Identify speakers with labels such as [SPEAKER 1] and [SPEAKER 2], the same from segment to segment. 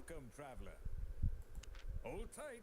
[SPEAKER 1] Welcome, traveler. Hold tight.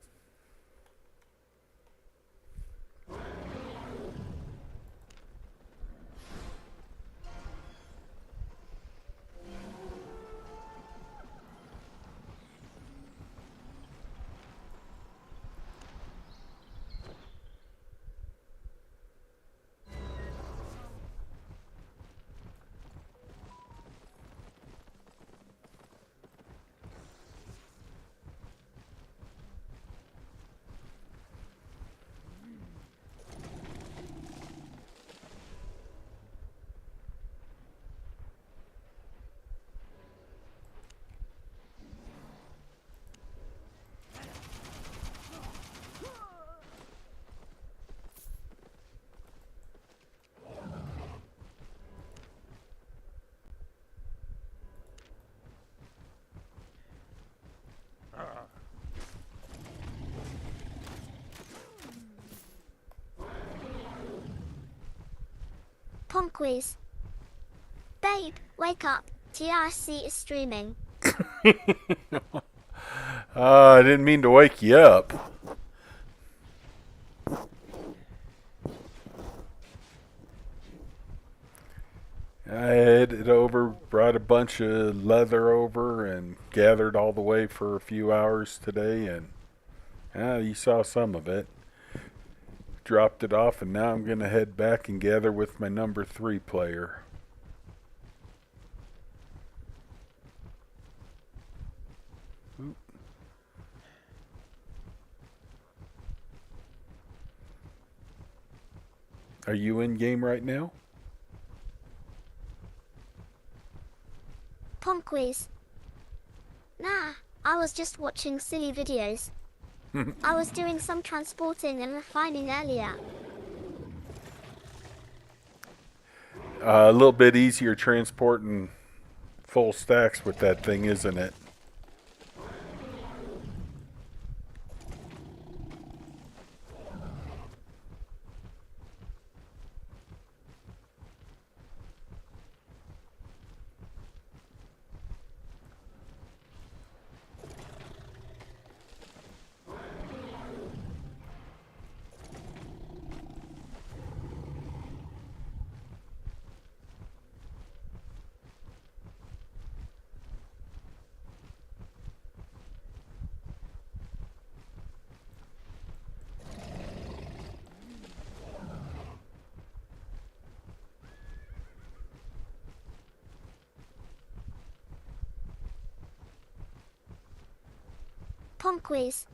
[SPEAKER 2] Ponquies. Babe, wake up. TRSC is streaming.
[SPEAKER 3] I didn't mean to wake you up. I headed over, brought a bunch of leather over, and gathered all the way for a few hours today, and you saw some of it. Dropped it off, and now I'm going to head back and gather with my number 3 player. Oop. Are you in game right now?
[SPEAKER 2] Ponquies. Nah, I was just watching silly videos. I was doing some transporting and refining earlier.
[SPEAKER 3] A little bit easier transporting full stacks with that thing, isn't it?
[SPEAKER 2] Ponquies.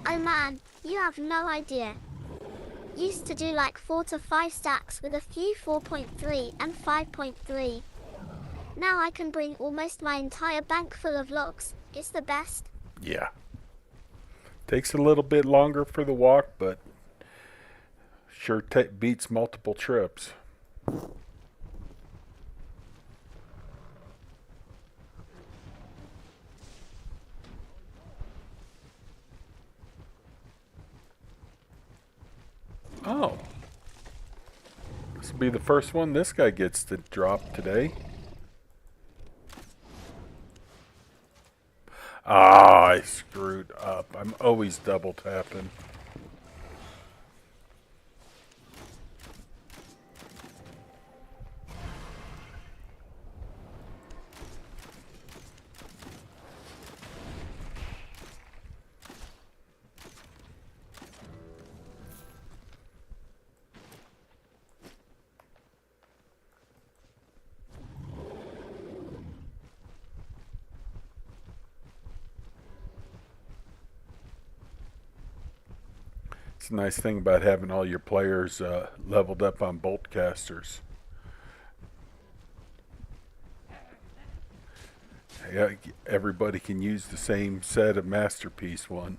[SPEAKER 2] Oh man, you have no idea. Used to do like 4 to 5 stacks with a few 4.3 and 5.3. Now I can bring almost my entire bank full of logs. It's the best.
[SPEAKER 3] Yeah. Takes a little bit longer for the walk, but sure beats multiple trips. Oh. This will be the first one this guy gets to drop today. Ah, I screwed up. I'm always double tapping. It's a nice thing about having all your players leveled up on bolt casters. Yeah, everybody can use the same set of masterpiece one.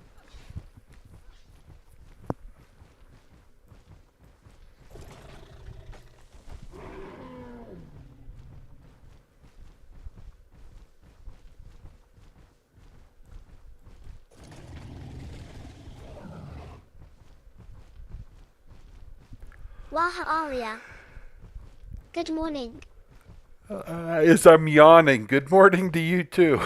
[SPEAKER 2] Waha Aria. Good morning.
[SPEAKER 3] As I'm yawning, good morning to you too.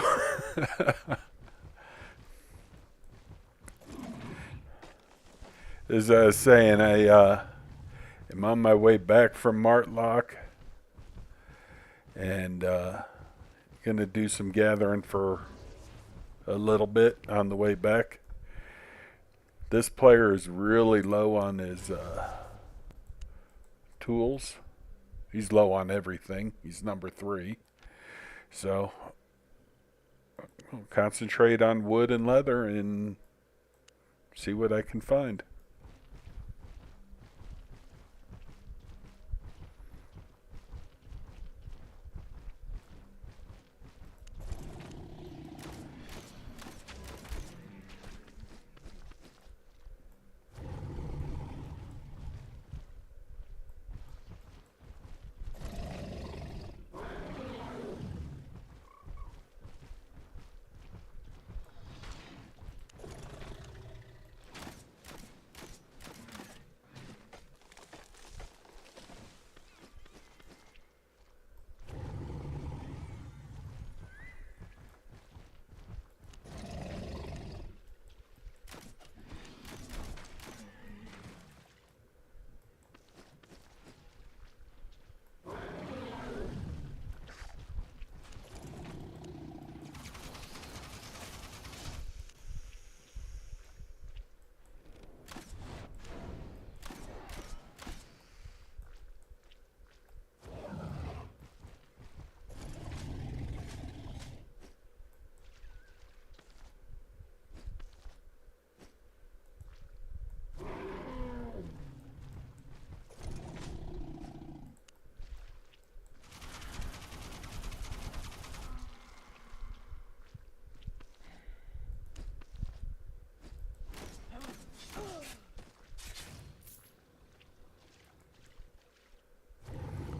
[SPEAKER 3] As I was saying, I am on my way back from Martlock and gonna do some gathering for a little bit on the way back. This player is really low on his tools. He's low on everything. He's number 3. So I'll concentrate on wood and leather and see what I can find.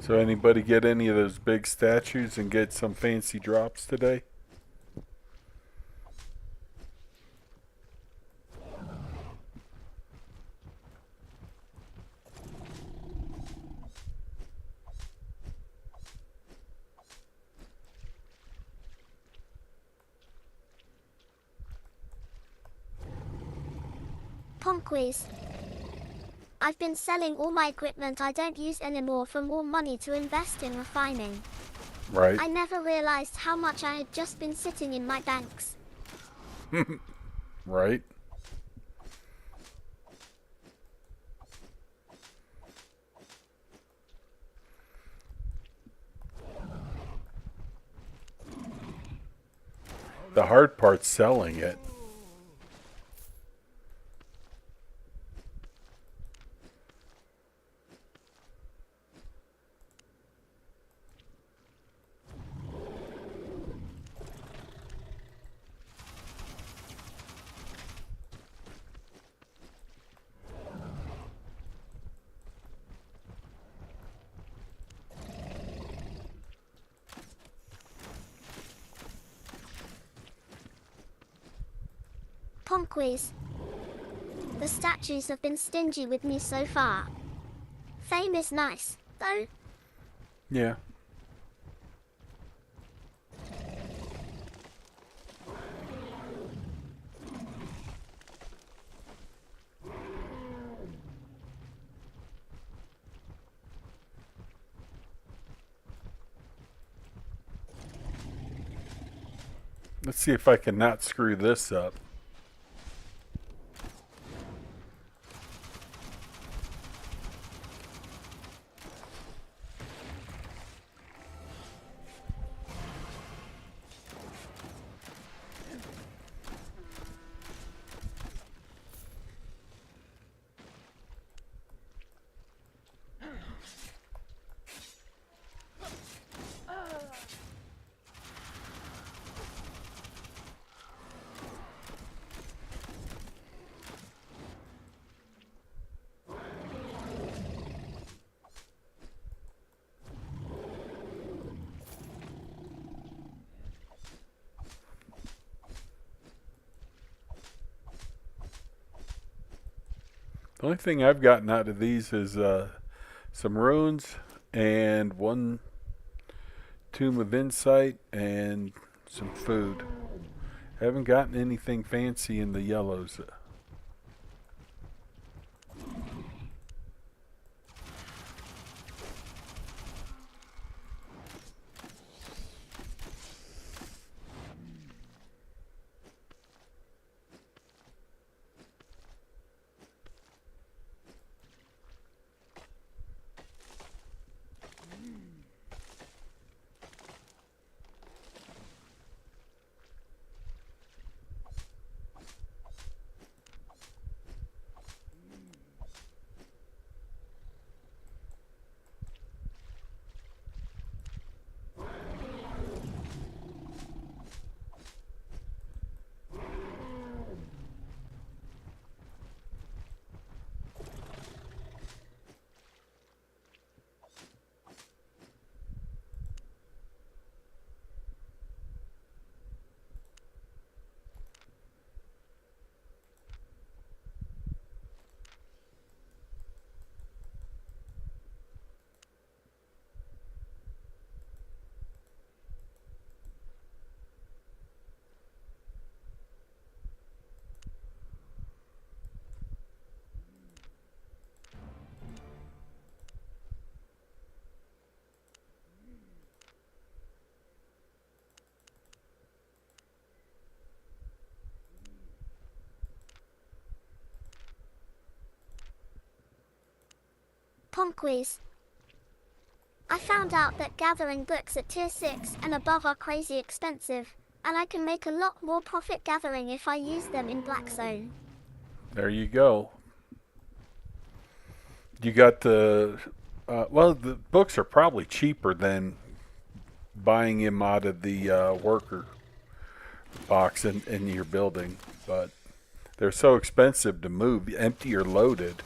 [SPEAKER 3] So anybody get any of those big statues and get some fancy drops today?
[SPEAKER 2] Ponquies. I've been selling all my equipment I don't use anymore for more money to invest in refining.
[SPEAKER 3] Right.
[SPEAKER 2] I never realized how much I had just been sitting in my banks.
[SPEAKER 3] Right. The hard part's selling it.
[SPEAKER 2] Ponquies. The statues have been stingy with me so far. Fame is nice, though.
[SPEAKER 3] Yeah. Let's see if I can not screw this up. The only thing I've gotten out of these is some runes and one Tomb of Insight and some food. Haven't gotten anything fancy in the yellows.
[SPEAKER 2] Pong quiz. I found out that gathering books at tier 6 and above are crazy expensive, and I can make a lot more profit gathering if I use them in Black Zone.
[SPEAKER 3] There you go. You got the... well, the books are probably cheaper than buying them out of the worker box in your building, but they're so expensive to move, empty or loaded.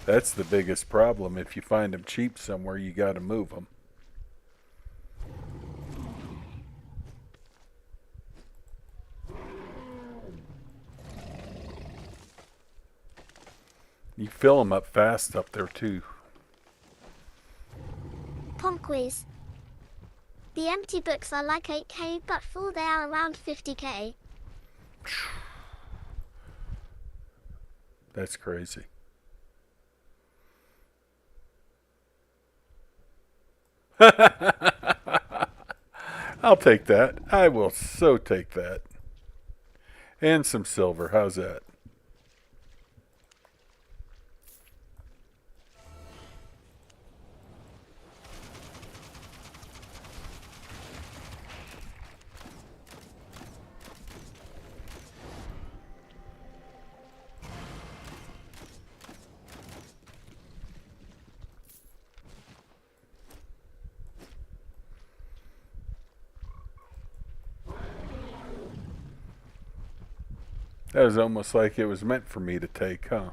[SPEAKER 3] That's the biggest problem. If you find them cheap somewhere, you got to move them. You fill them up fast up there too.
[SPEAKER 2] Pong quiz. The empty books are like 8k, but full they are around 50k.
[SPEAKER 3] That's crazy. I'll take that. I will so take that. And some silver. How's that? That was almost like it was meant for me to take, huh?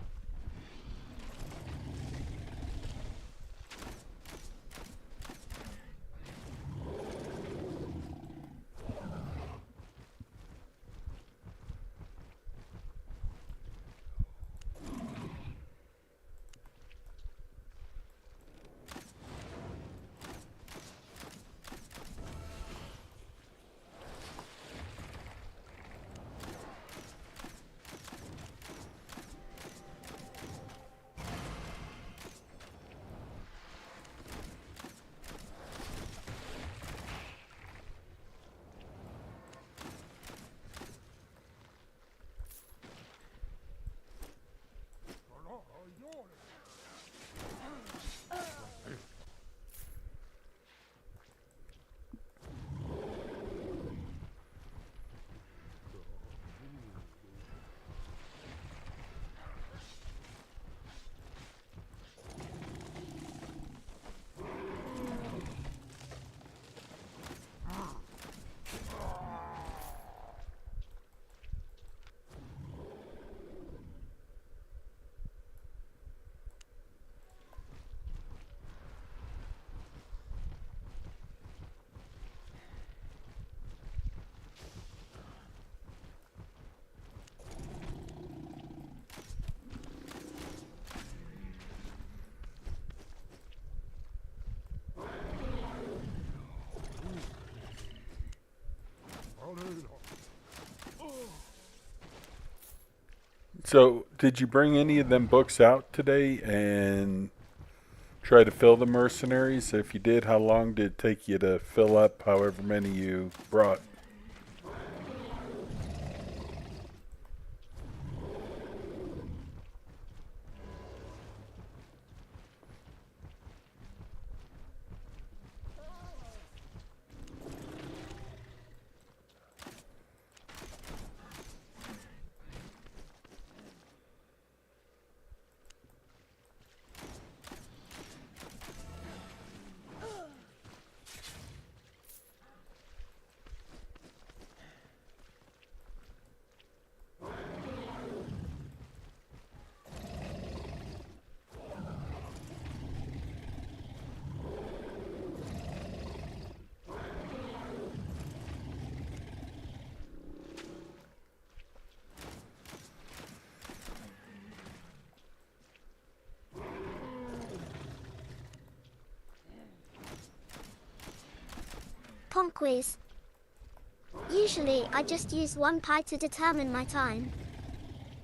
[SPEAKER 3] So, did you bring any of them books out today and try to fill the mercenaries? If you did, how long did it take you to fill up however many you brought?
[SPEAKER 2] Ponquiz. Usually, I just use one pie to determine my time.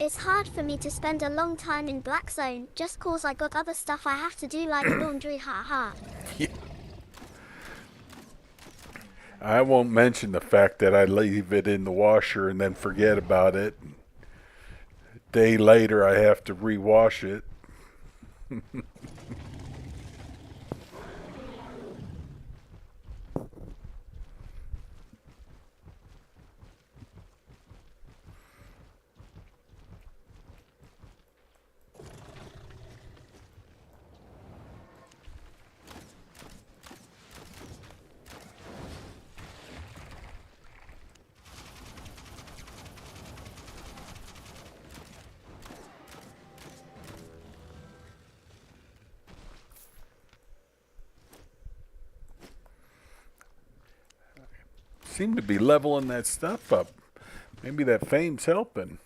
[SPEAKER 2] It's hard for me to spend a long time in Black Zone just cause I got other stuff I have to do like laundry, haha.
[SPEAKER 3] Yeah. I won't mention the fact that I leave it in the washer and then forget about it. A day later, I have to rewash it. Seem to be leveling that stuff up. Maybe that fame's helping.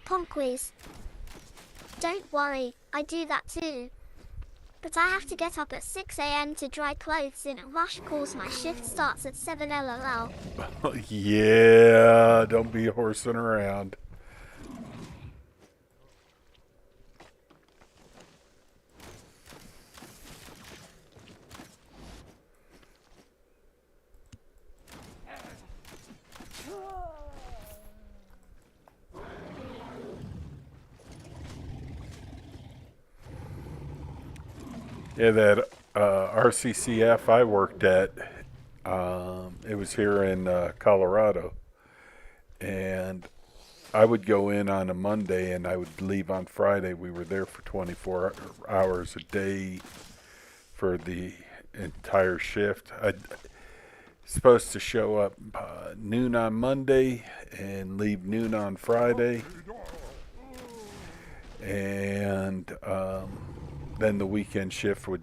[SPEAKER 2] Ponquiz. Don't worry, I do that too. But I have to get up at 6 a.m. to dry clothes in a rush cause my shift starts at 7 LOL.
[SPEAKER 3] Yeah, don't be horsing around. Yeah, that RCCF I worked at, it was here in Colorado. And I would go in on a Monday and I would leave on Friday. We were there for 24 hours a day for the entire shift. I supposed to show up noon on Monday and leave noon on Friday. And then the weekend shift would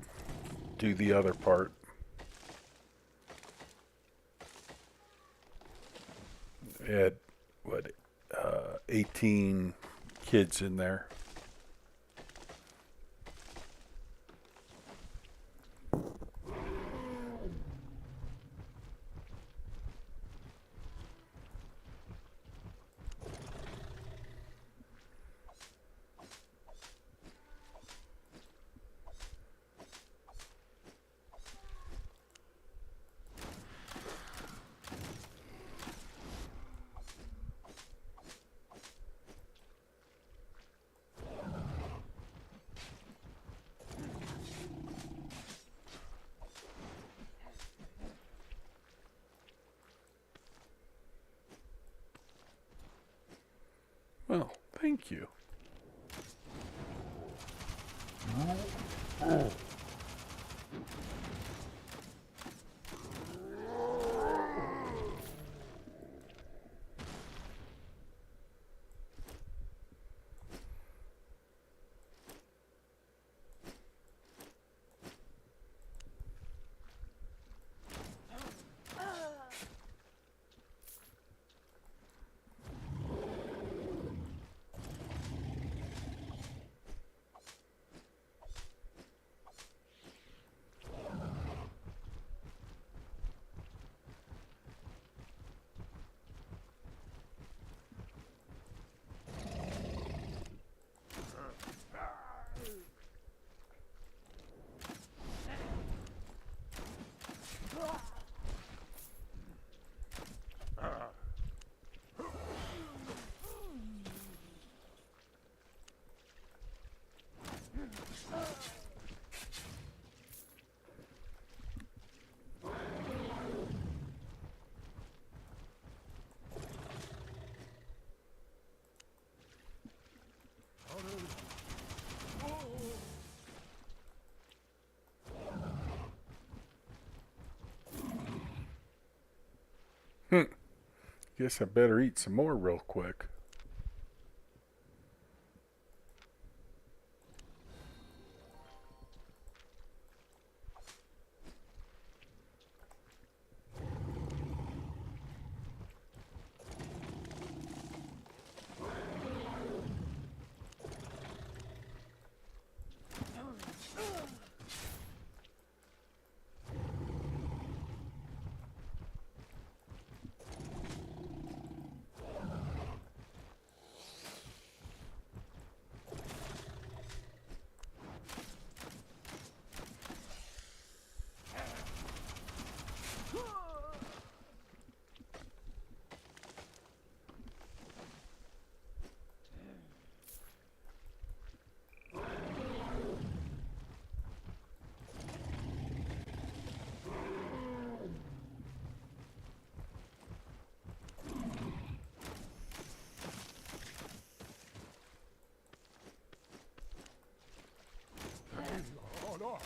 [SPEAKER 3] do the other part. We had, 18 kids in there. Well, thank you. Guess I better eat some more real quick.
[SPEAKER 1] Oh, no.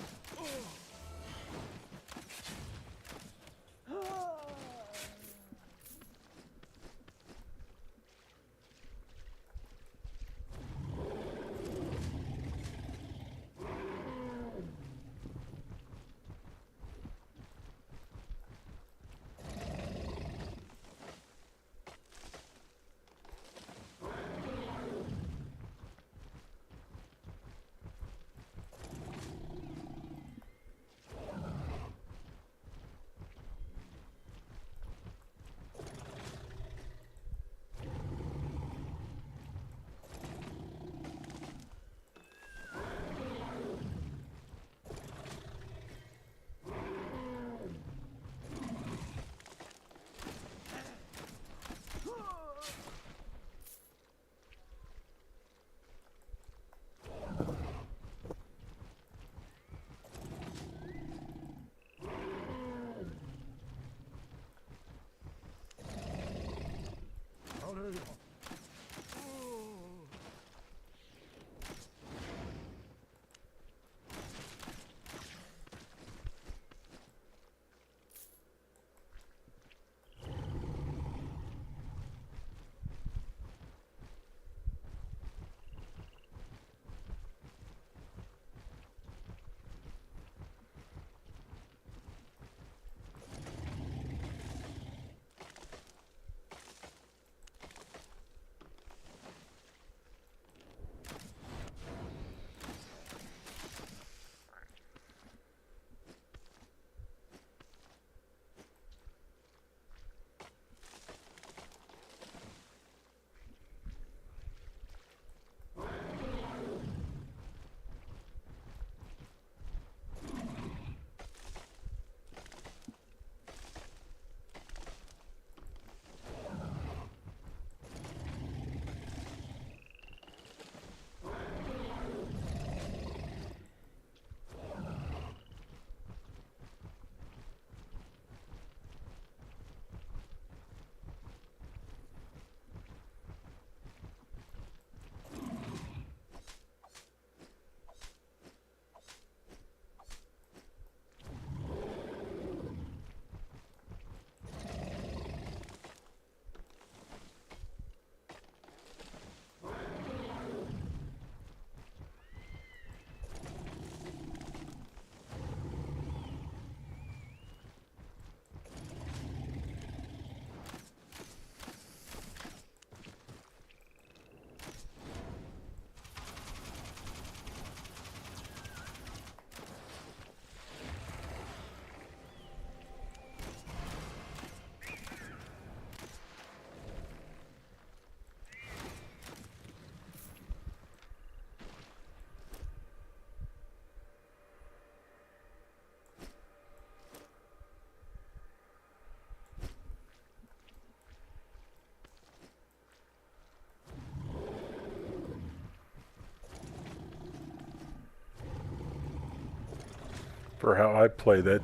[SPEAKER 3] For how I play, that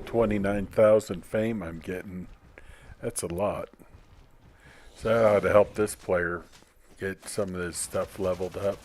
[SPEAKER 3] 29,000 fame I'm getting, that's a lot. So that ought to help this player get some of this stuff leveled up.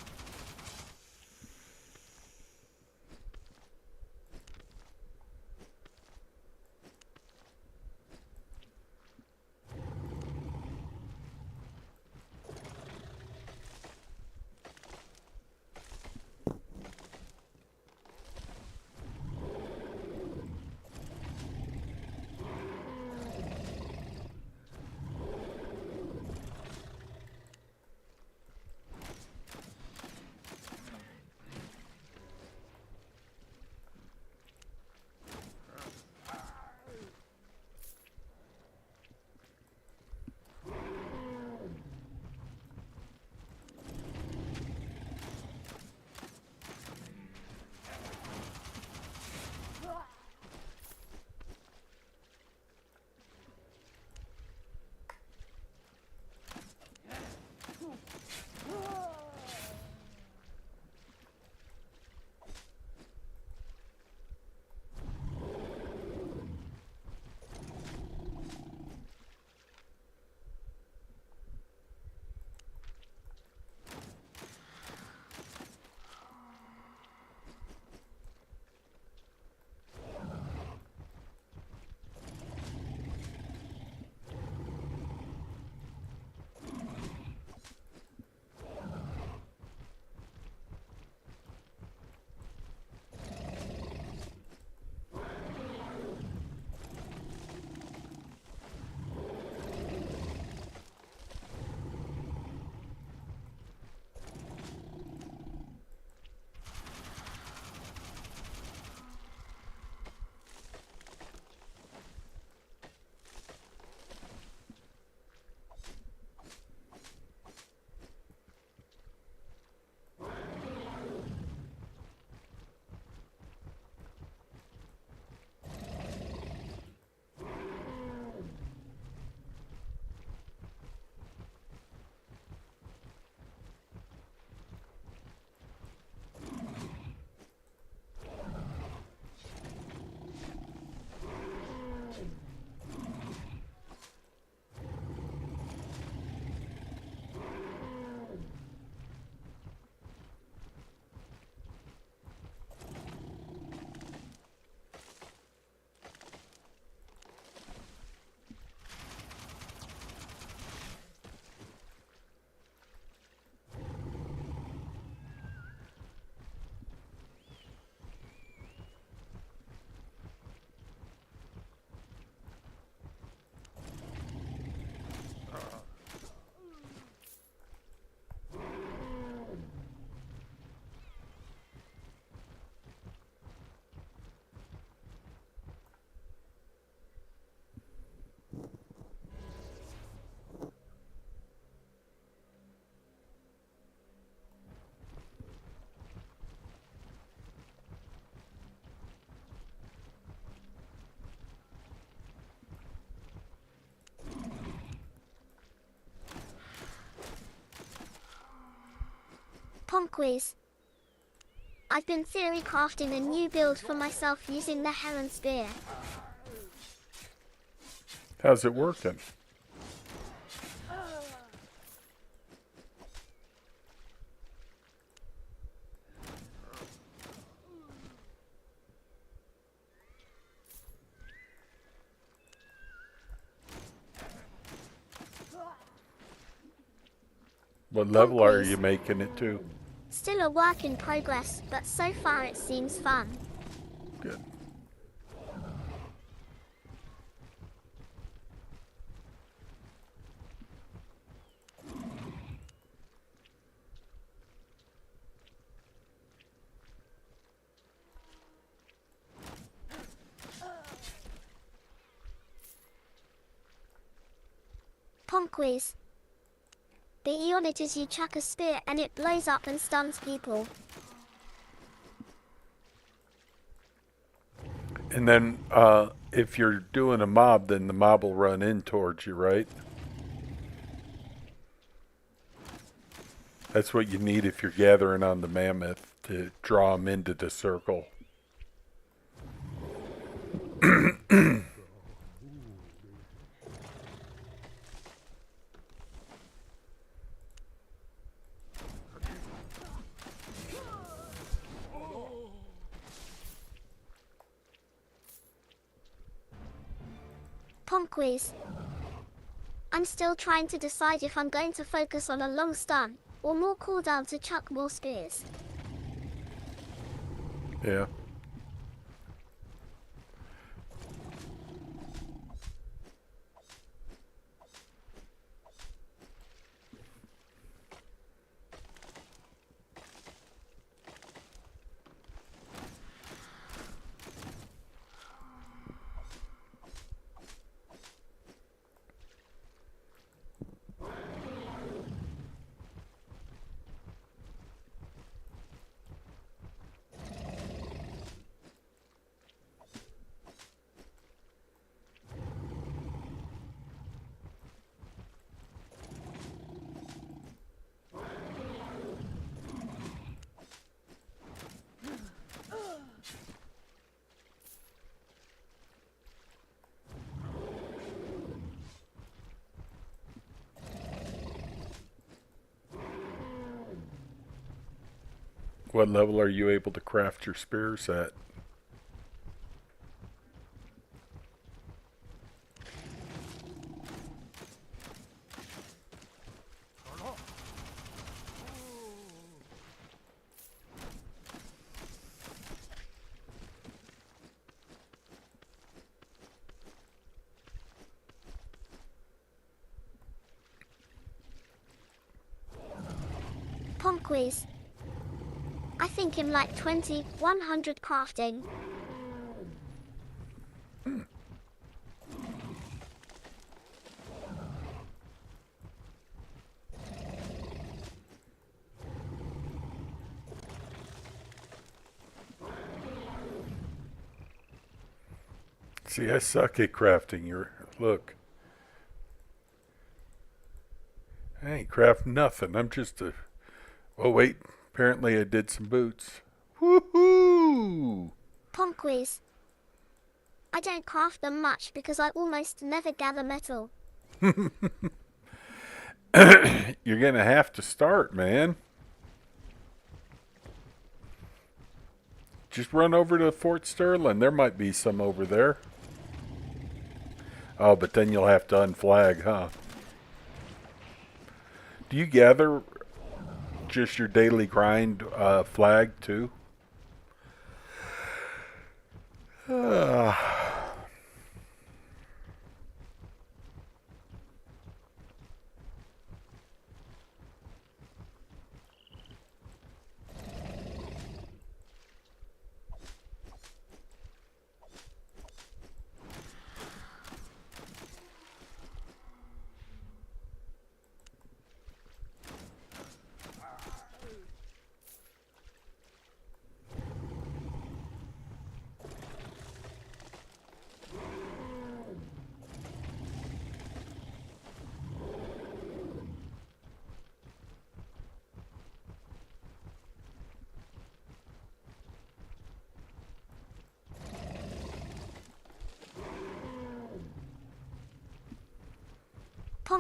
[SPEAKER 2] Pong quiz. I've been theory crafting a new build for myself using the Heron Spear.
[SPEAKER 3] How's it working? What level are you making it to?
[SPEAKER 2] Still a work in progress, but so far it seems fun.
[SPEAKER 3] Good.
[SPEAKER 2] Pong quiz. The unit is you chuck a spear and it blows up and stuns people.
[SPEAKER 3] And then if you're doing a mob, then the mob will run in towards you, right? That's what you need if you're gathering on the mammoth, to draw them into the circle.
[SPEAKER 2] Pong quiz. I'm still trying to decide if I'm going to focus on a long stun, or more cooldown to chuck more spears.
[SPEAKER 3] Yeah. What level are you able to craft your spears at?
[SPEAKER 2] Pong quiz. I think in like 100 crafting.
[SPEAKER 3] See, I suck at crafting. Look. I ain't craft nothing. I'm just a... Oh, wait. Apparently I did some boots. Woohoo!
[SPEAKER 2] Pong quiz. I don't craft them much because I almost never gather metal.
[SPEAKER 3] You're going to have to start, man. Just run over to Fort Sterling. There might be some over there. Oh, but then you'll have to unflag, huh? Do you gather just your daily grind flag too?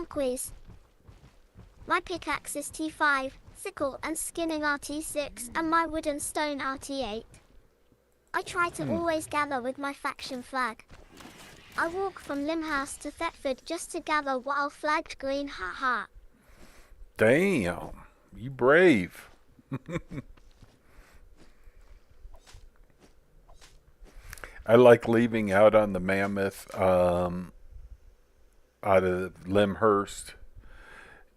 [SPEAKER 2] Pong quiz. My pickaxe is T5, sickle and skinning RT6, and my wooden stone RT8. I try to always gather with my faction flag. I walk from Limhouse to Thetford just to gather while flagged green, haha.
[SPEAKER 3] Damn, you brave. I like leaving out on the Mammoth, out of Limhurst,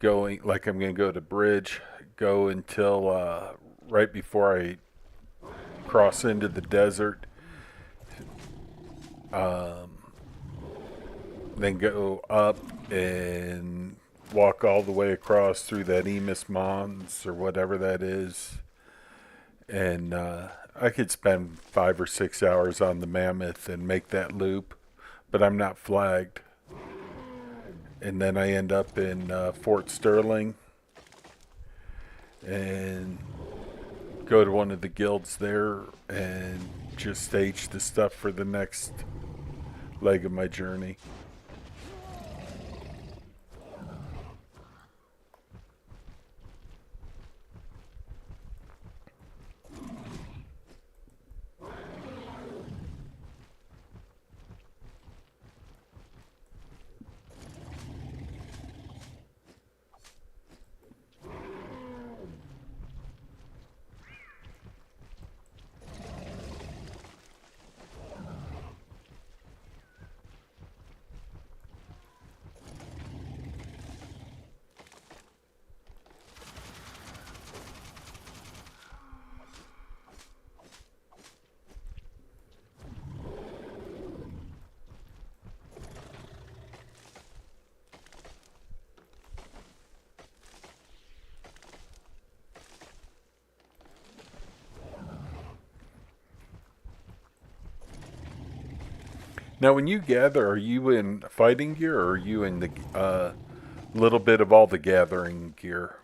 [SPEAKER 3] going like I'm going to go to Bridge, go until right before I cross into the desert, then go up and walk all the way across through that Emus Mons or whatever that is, and I could spend 5 or 6 hours on the Mammoth and make that loop, but I'm not flagged. And then I end up in Fort Sterling and go to one of the guilds there and just stage the stuff for the next leg of my journey. Now, when you gather, are you in fighting gear or are you in the little bit of all the gathering gear?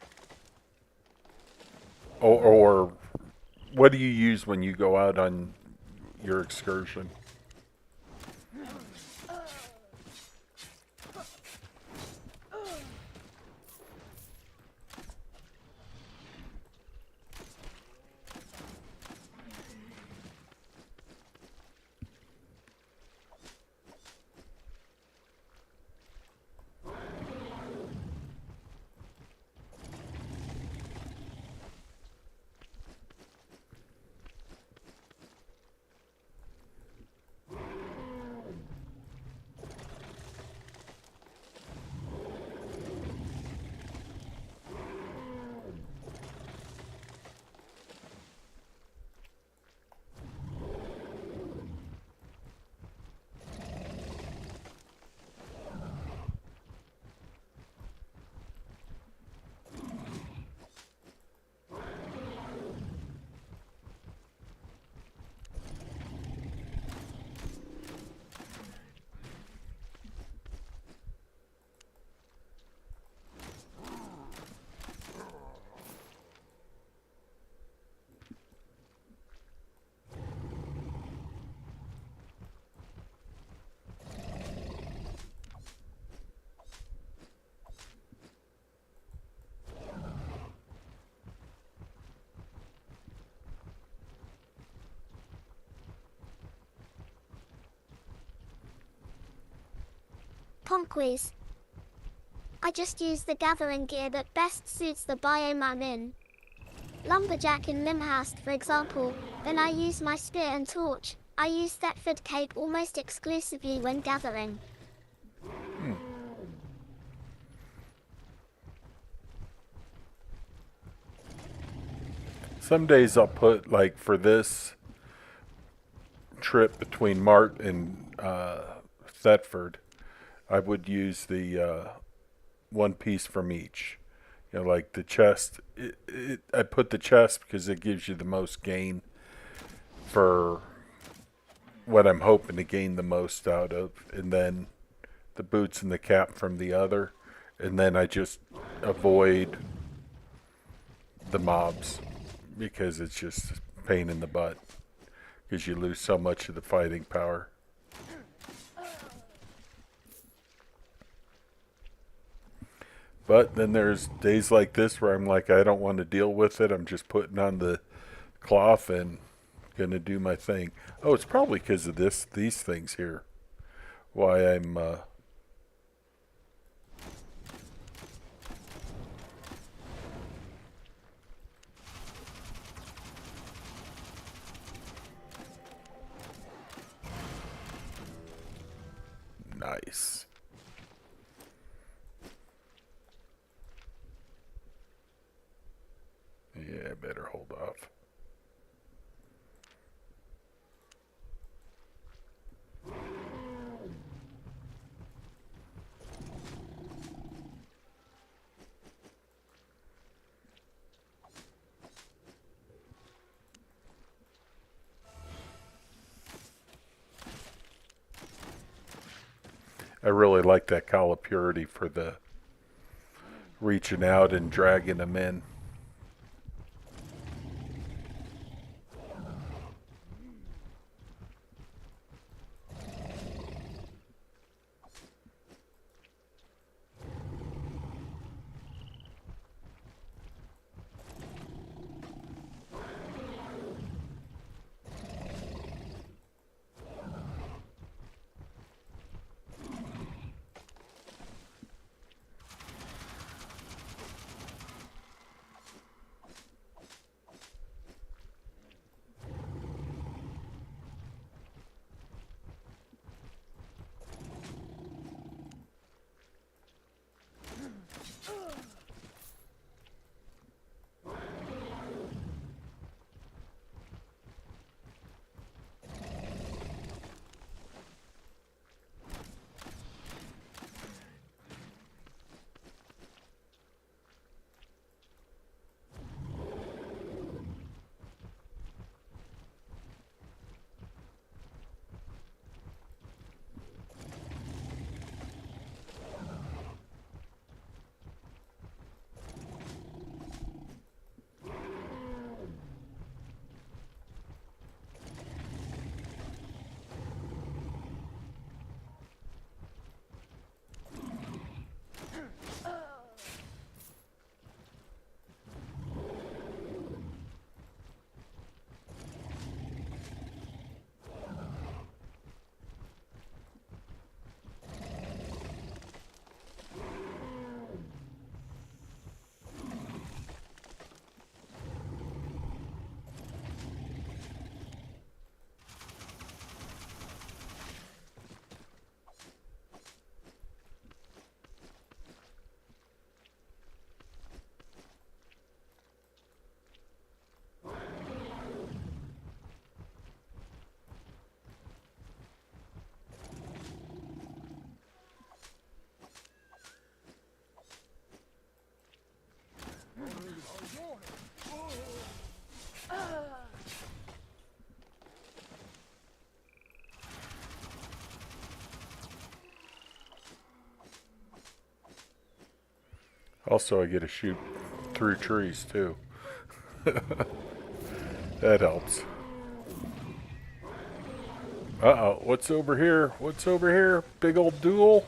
[SPEAKER 3] Or what do you use when you go out on your excursion?
[SPEAKER 2] Pong quiz. I just use the gathering gear that best suits the biome I'm in. Lumberjack in Limhouse, for example, then I use my spear and torch. I use Thetford cape almost exclusively when gathering.
[SPEAKER 3] Some days I'll put, like for this trip between Mart and Thetford, I would use the one piece from each. You know, like the chest. I put the chest because it gives you the most gain for what I'm hoping to gain the most out of. And then the boots and the cap from the other. And then I just avoid the mobs because it's just a pain in the butt because you lose so much of the fighting power. But then there's days like this where I'm like, I don't want to deal with it. I'm just putting on the cloth and gonna do my thing. Oh, it's probably because of these things here. Why I'm nice. Yeah, I better hold off. I really like that Call of Purity for the reaching out and dragging them in. Also, I get to shoot through trees too. That helps. Uh-oh, what's over here? What's over here? Big old duel?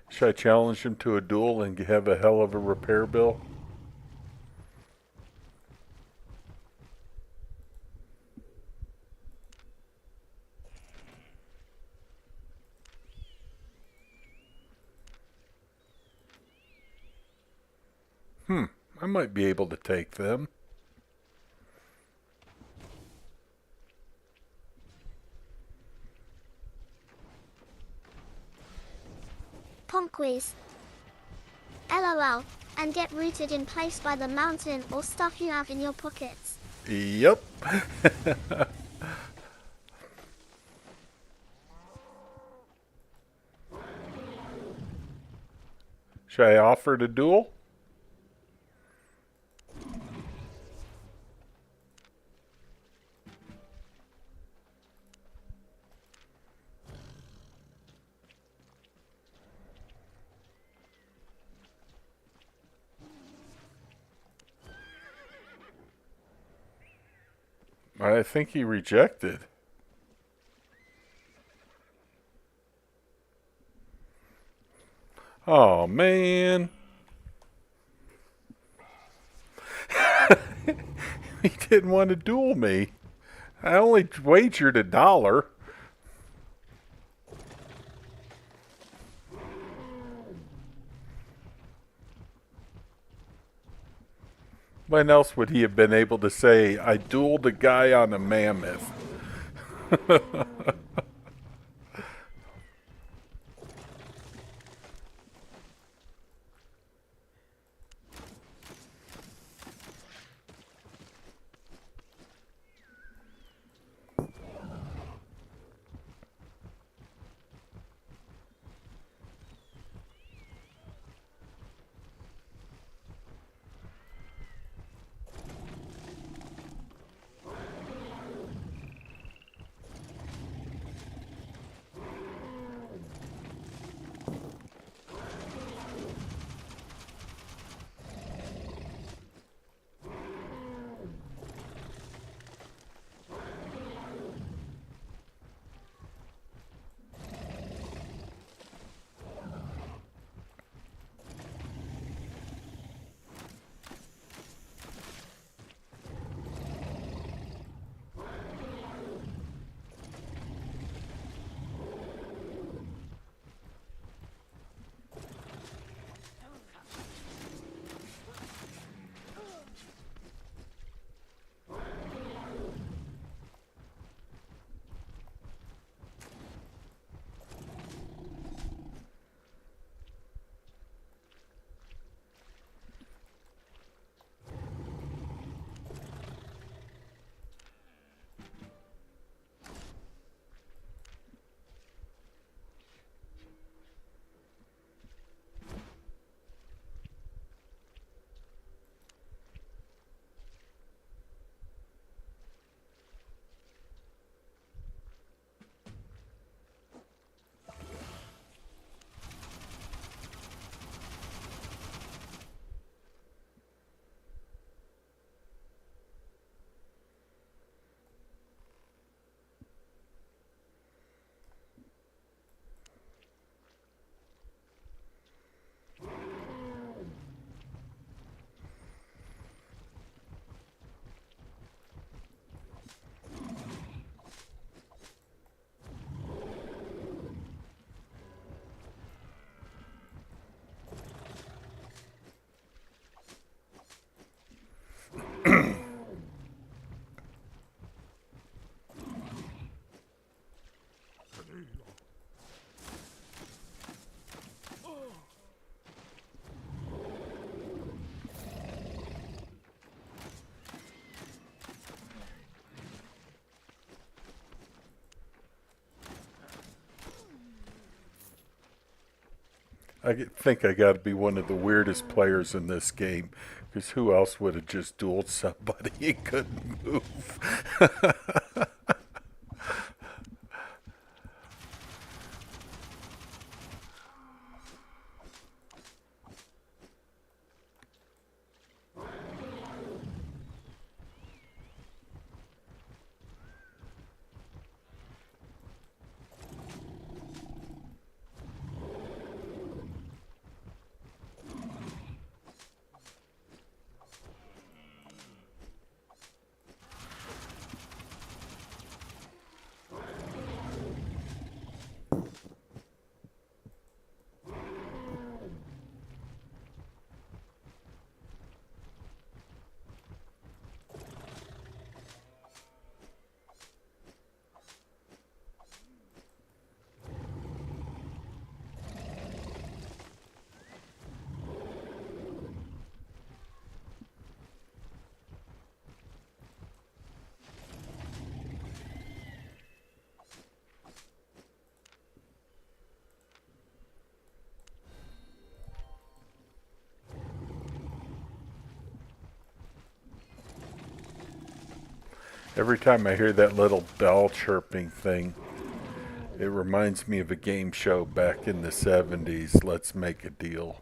[SPEAKER 3] Should I challenge him to a duel and have a hell of a repair bill? I might be able to take them.
[SPEAKER 2] Ponquies. LOL. And get rooted in place by the mountain or stuff you have in your pockets.
[SPEAKER 3] Yep. Should I offer to duel? I think he rejected. Oh, man. He didn't want to duel me. I only wagered $1. When else would he have been able to say, I dueled a guy on a mammoth? think I got to be one of the weirdest players in this game, because who else would have just dueled somebody and couldn't move? Every time I hear that little bell chirping thing, it reminds me of a game show back in the 70s, Let's Make a Deal.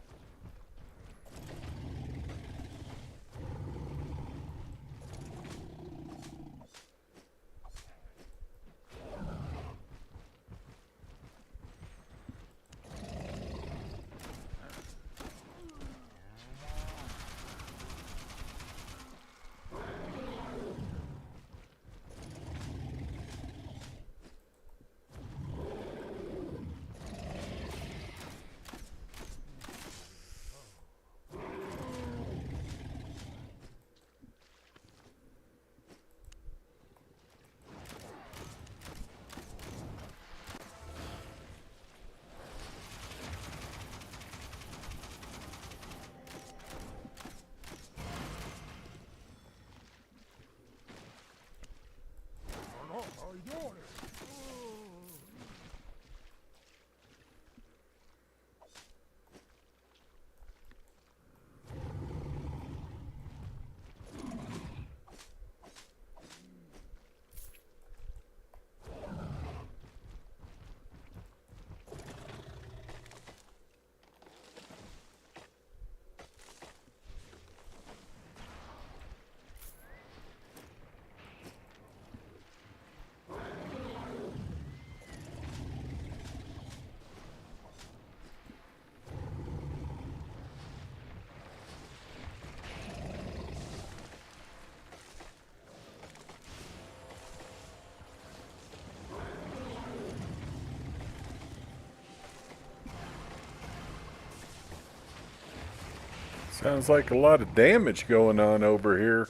[SPEAKER 3] Sounds like a lot of damage going on over here.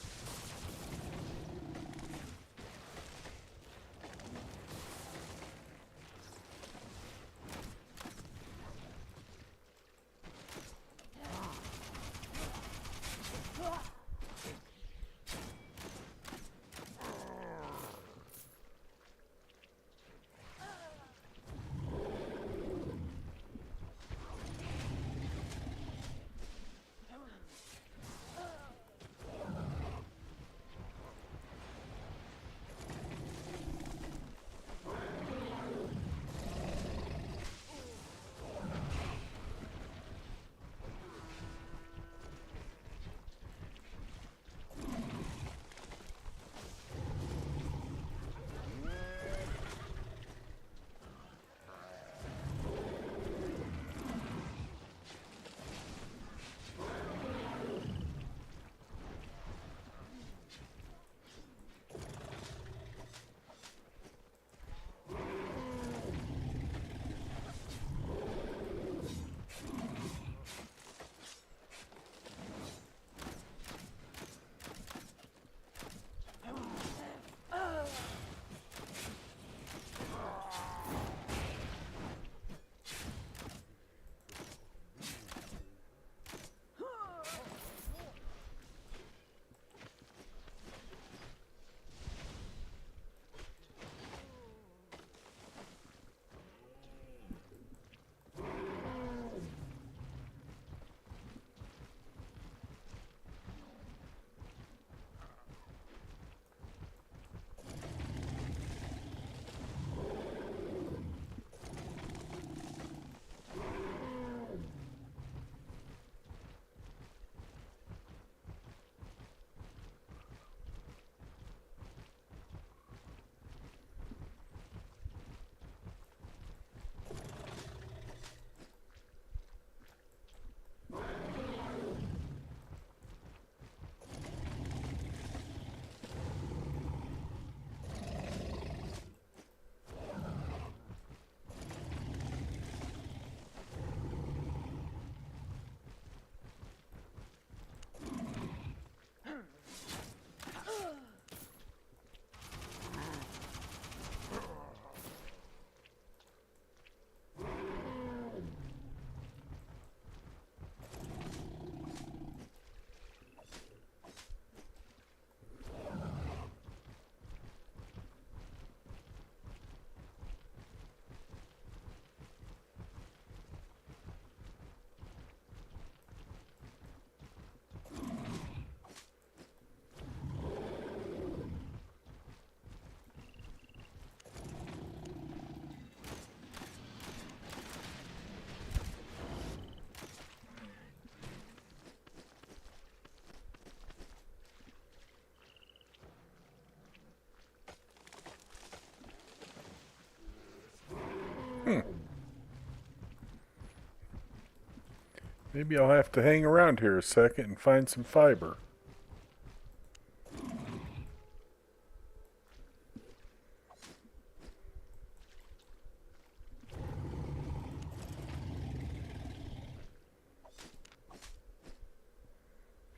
[SPEAKER 3] Maybe I'll have to hang around here a second and find some fiber.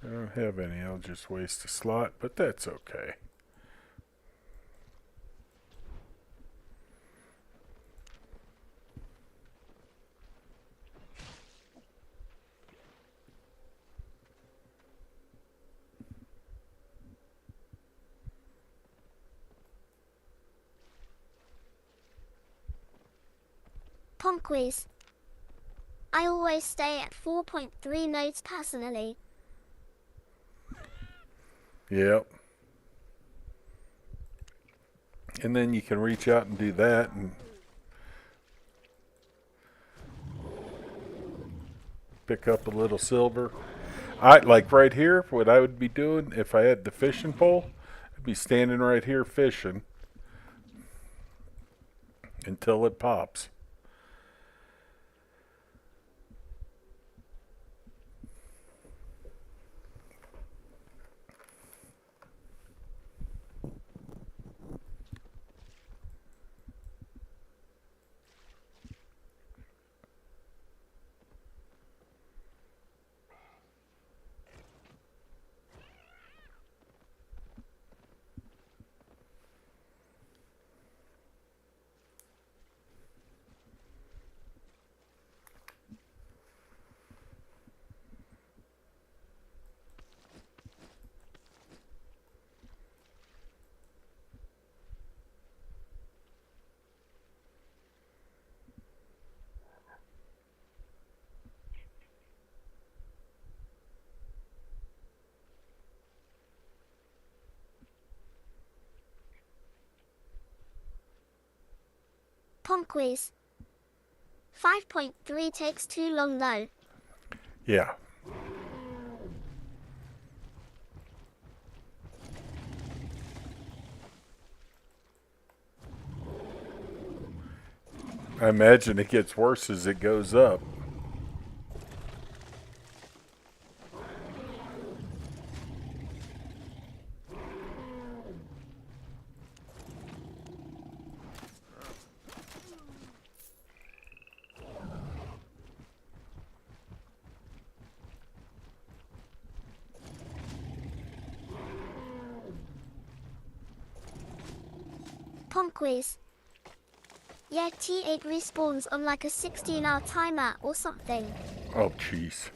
[SPEAKER 3] I don't have any. I'll just waste a slot, but that's okay.
[SPEAKER 2] Ponquies. I always stay at 4.3 nodes personally.
[SPEAKER 3] Yep. And then you can reach out and do that and pick up a little silver. Like right here, what I would be doing if I had the fishing pole, I'd be standing right here fishing until it pops.
[SPEAKER 2] Ponquies. 5.3 takes too long though.
[SPEAKER 3] Yeah. I imagine it gets worse as it goes up.
[SPEAKER 2] Ponquies. Yeah, T8 respawns on like a 16-hour timer or something.
[SPEAKER 3] Oh, jeez.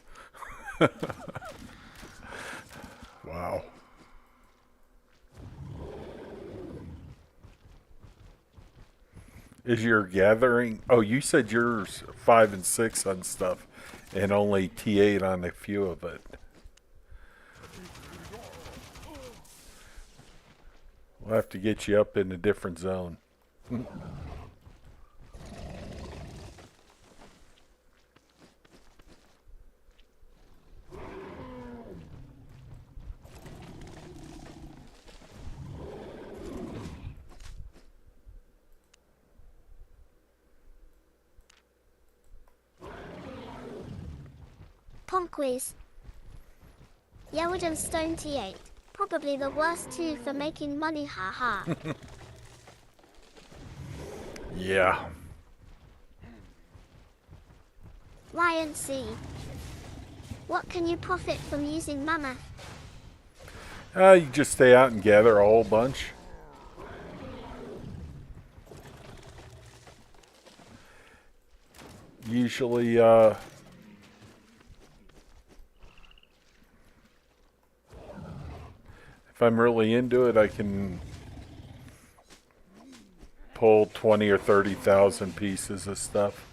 [SPEAKER 3] Wow. Is your gathering... Oh, you said yours 5 and 6 on stuff and only T8 on a few of it. We'll have to get you up in a different zone.
[SPEAKER 2] Ponquies. Yeah, wood and stone T8. Probably the worst two for making money, haha.
[SPEAKER 3] Yeah.
[SPEAKER 2] Ryan C. What can you profit from using Mammoth?
[SPEAKER 3] You just stay out and gather a whole bunch. Usually, if I'm really into it, I can pull 20 or 30,000 pieces of stuff.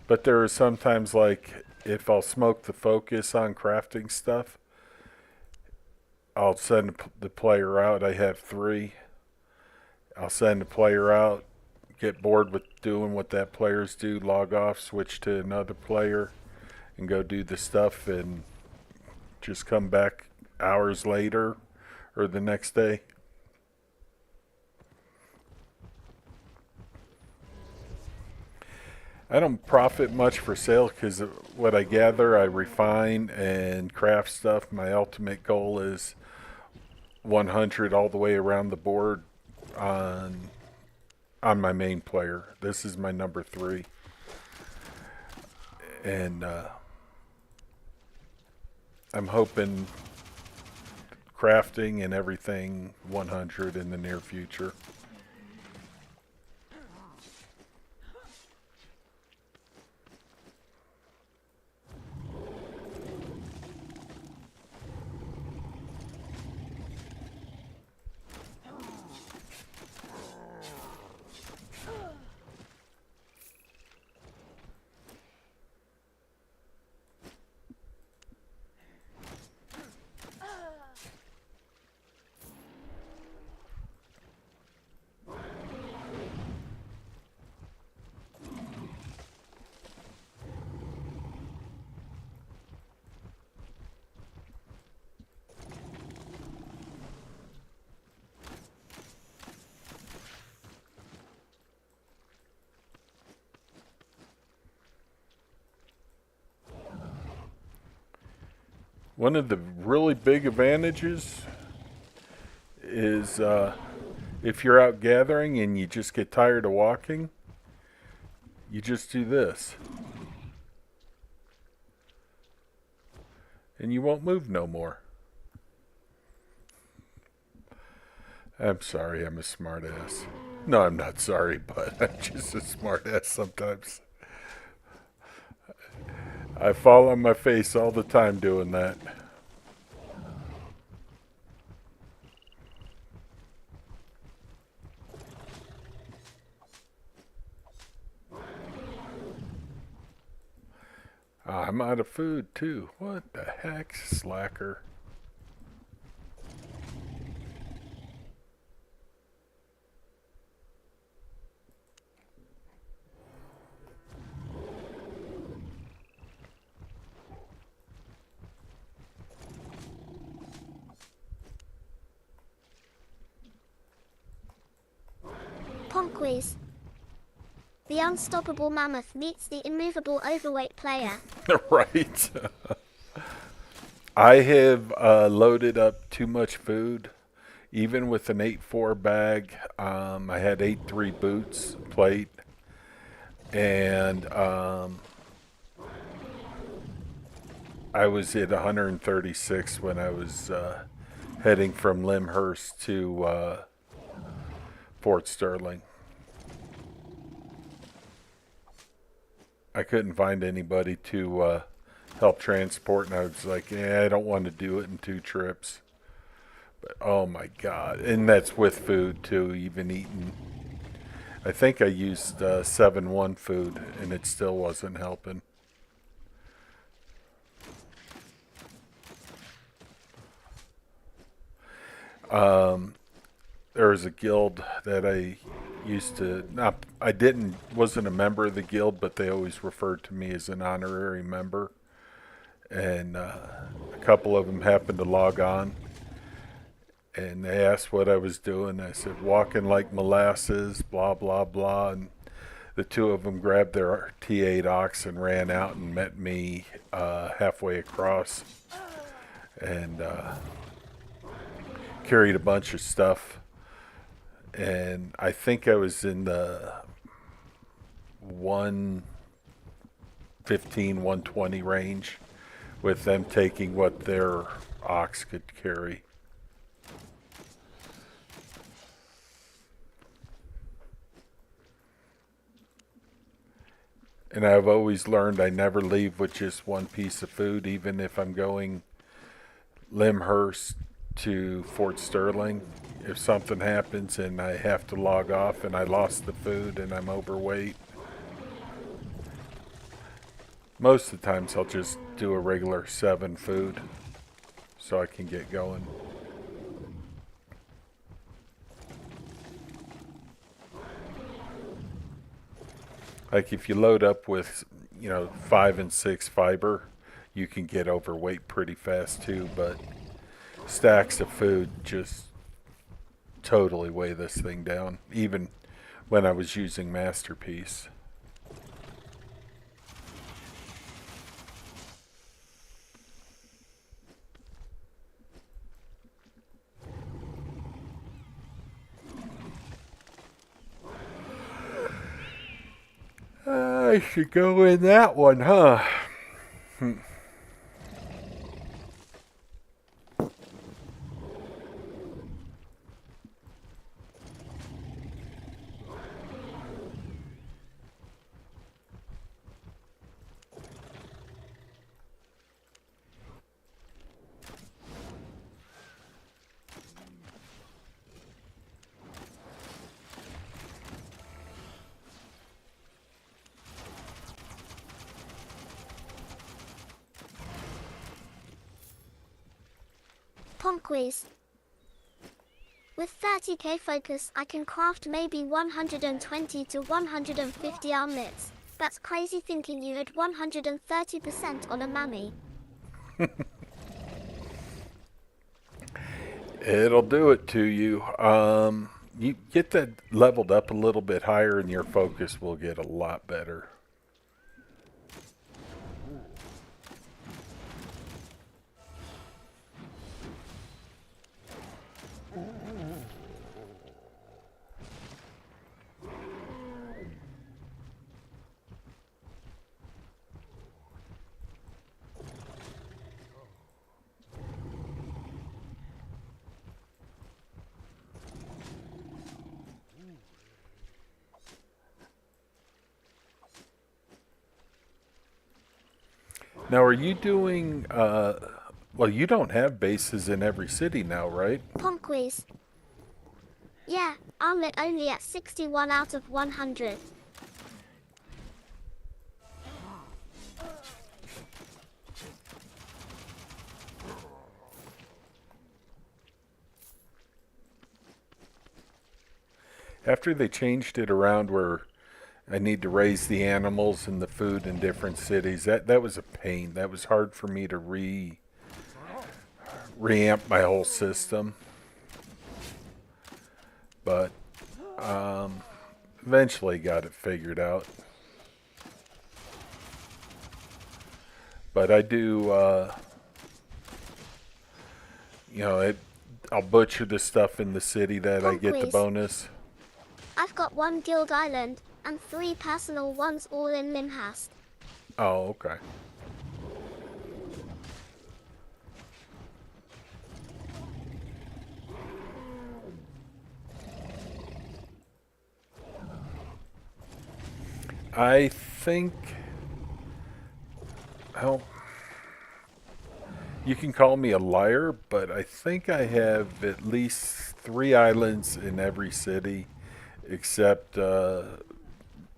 [SPEAKER 3] But there are sometimes, like, if I'll smoke the focus on crafting stuff, I'll send the player out. I have 3. I'll send the player out, get bored with doing what that player's do, log off, switch to another player, and go do the stuff, and just come back hours later or the next day. I don't profit much for sale because what I gather, I refine and craft stuff. My ultimate goal is 100 all the way around the board on my main player. This is my number 3. And I'm hoping crafting and everything 100 in the near future. One of the really big advantages is if you're out gathering and you just get tired of walking, you just do this. And you won't move no more. I'm sorry, I'm a smart ass. No, I'm not sorry, but I'm just a smart ass sometimes. I fall on my face all the time doing that. I'm out of food too. What the heck, slacker?
[SPEAKER 2] quiz. The unstoppable mammoth meets the immovable overweight player.
[SPEAKER 3] Right. I have loaded up too much food. Even with an 8.4 bag, I had 8.3 boots, plate, and I was at 136 when I was heading from Lyndhurst to Fort Sterling. I couldn't find anybody to help transport, and I was like, I don't want to do it in 2 trips. But oh my God. And that's with food too, even eating. I think I used 7-1 food, and it still wasn't helping. There was a guild that I used to not. Wasn't a member of the guild, but they always referred to me as an honorary member. And a couple of them happened to log on, and they asked what I was doing. I said, walking like molasses, blah, blah, blah. And the 2 of them grabbed their T8 ox and ran out and met me halfway across, and carried a bunch of stuff. And I think I was in the 115, 120 range, with them taking what their ox could carry. And I've always learned I never leave with just one piece of food, even if I'm going Lyndhurst to Fort Sterling. If something happens and I have to log off and I lost the food and I'm overweight, most of the times I'll just do a regular 7 food so I can get going. Like if you load up with, 5 and 6 fiber, you can get overweight pretty fast too, but stacks of food just totally weigh this thing down, even when I was using Masterpiece. I should go in that one, huh?
[SPEAKER 2] Ponquiz. With 30k focus, I can craft maybe 120 to 150 armlets. That's crazy thinking you had 130% on a mammy.
[SPEAKER 3] It'll do it to you. You get that leveled up a little bit higher and your focus will get a lot better. Now, are you doing, well, you don't have bases in every city now, right?
[SPEAKER 2] Ponquiz. Yeah, armlet only at 61 out of 100.
[SPEAKER 3] After they changed it around where I need to raise the animals and the food in different cities, that was a pain. That was hard for me to reamp my whole system. But Eventually got it figured out. But I do, I'll butcher the stuff in the city that I get the
[SPEAKER 2] Conquest.
[SPEAKER 3] bonus.
[SPEAKER 2] I've got 1 guild island and 3 personal ones all in Limhast.
[SPEAKER 3] Oh, okay. I think, well, you can call me a liar, but I think I have at least 3 islands in every city except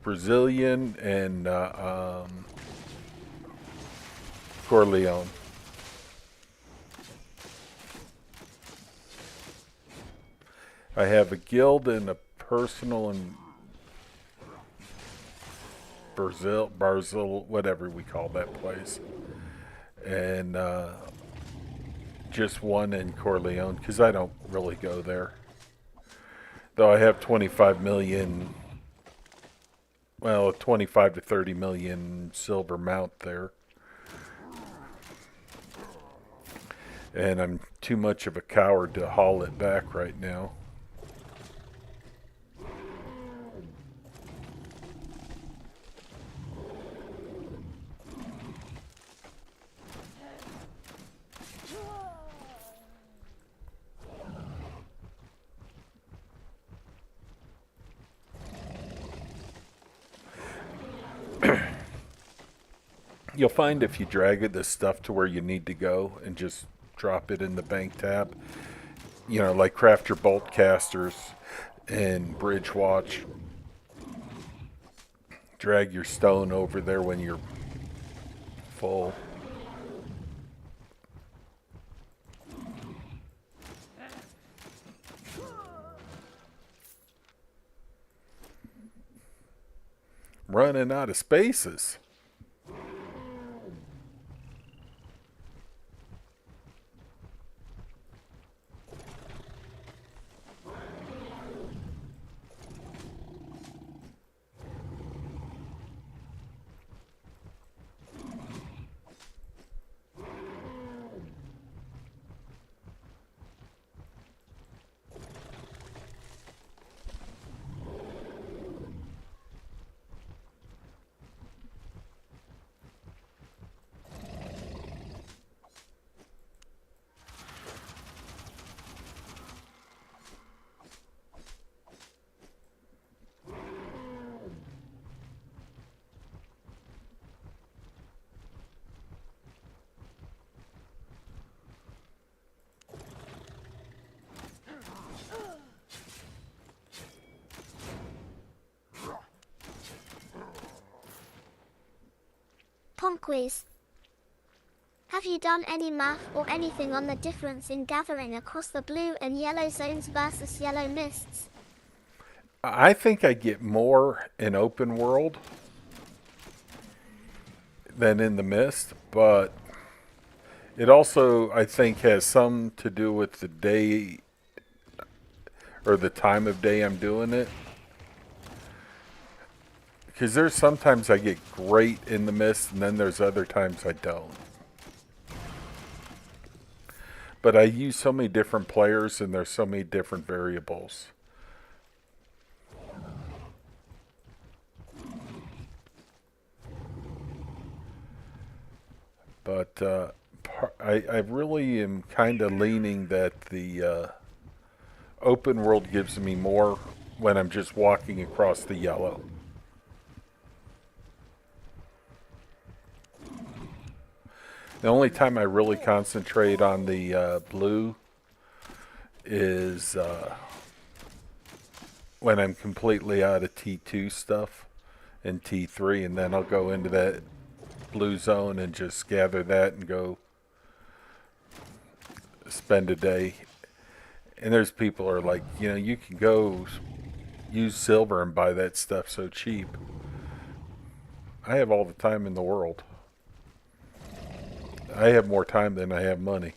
[SPEAKER 3] Brazilian and Corleone. I have a guild and a personal in Brazil, whatever we call that place, and just one in Corleone because I don't really go there. Though I have 25 million, well, 25 to 30 million silver mount there. And I'm too much of a coward to haul it back right now. You'll find if you drag this stuff to where you need to go and just drop it in the bank tab, like craft your bolt casters and bridge watch. Drag your stone over there when you're full. Running out of spaces.
[SPEAKER 2] Ponquiz. Have you done any math or anything on the difference in gathering across the blue and yellow zones versus yellow mists?
[SPEAKER 3] I think I get more in open world than in the mist, but it also, I think, has some to do with the day or the time of day I'm doing it. Because there's sometimes I get great in the mist, and then there's other times I don't. But I use so many different players, and there's so many different variables. But I really am kind of leaning that the open world gives me more when I'm just walking across the yellow. The only time I really concentrate on the blue is when I'm completely out of T2 stuff and T3, and then I'll go into that blue zone and just gather that and go spend a day. And there's people who are like, you can go use silver and buy that stuff so cheap. I have all the time in the world. I have more time than I have money.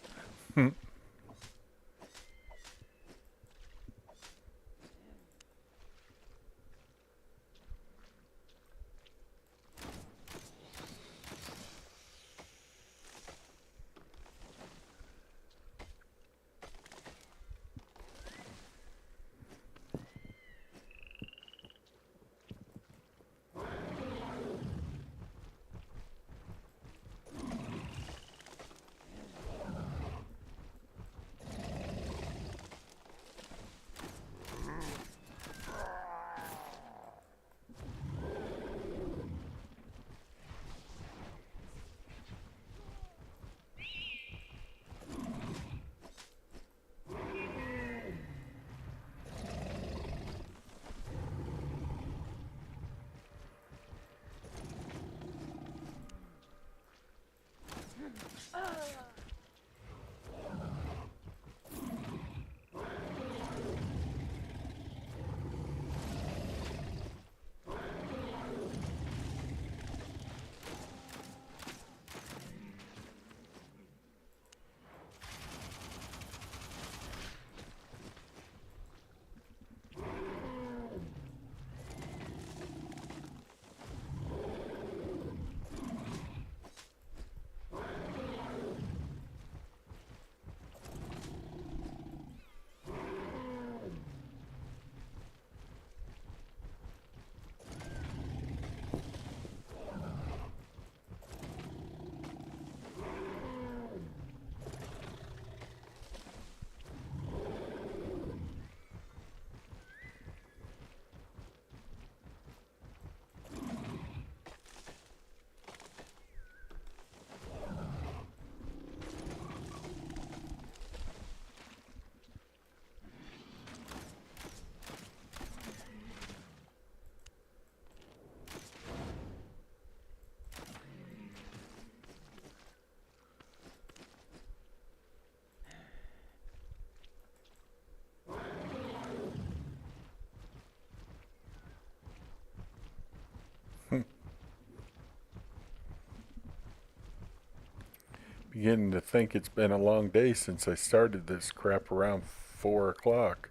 [SPEAKER 3] Beginning to think it's been a long day since I started this crap around 4 o'clock.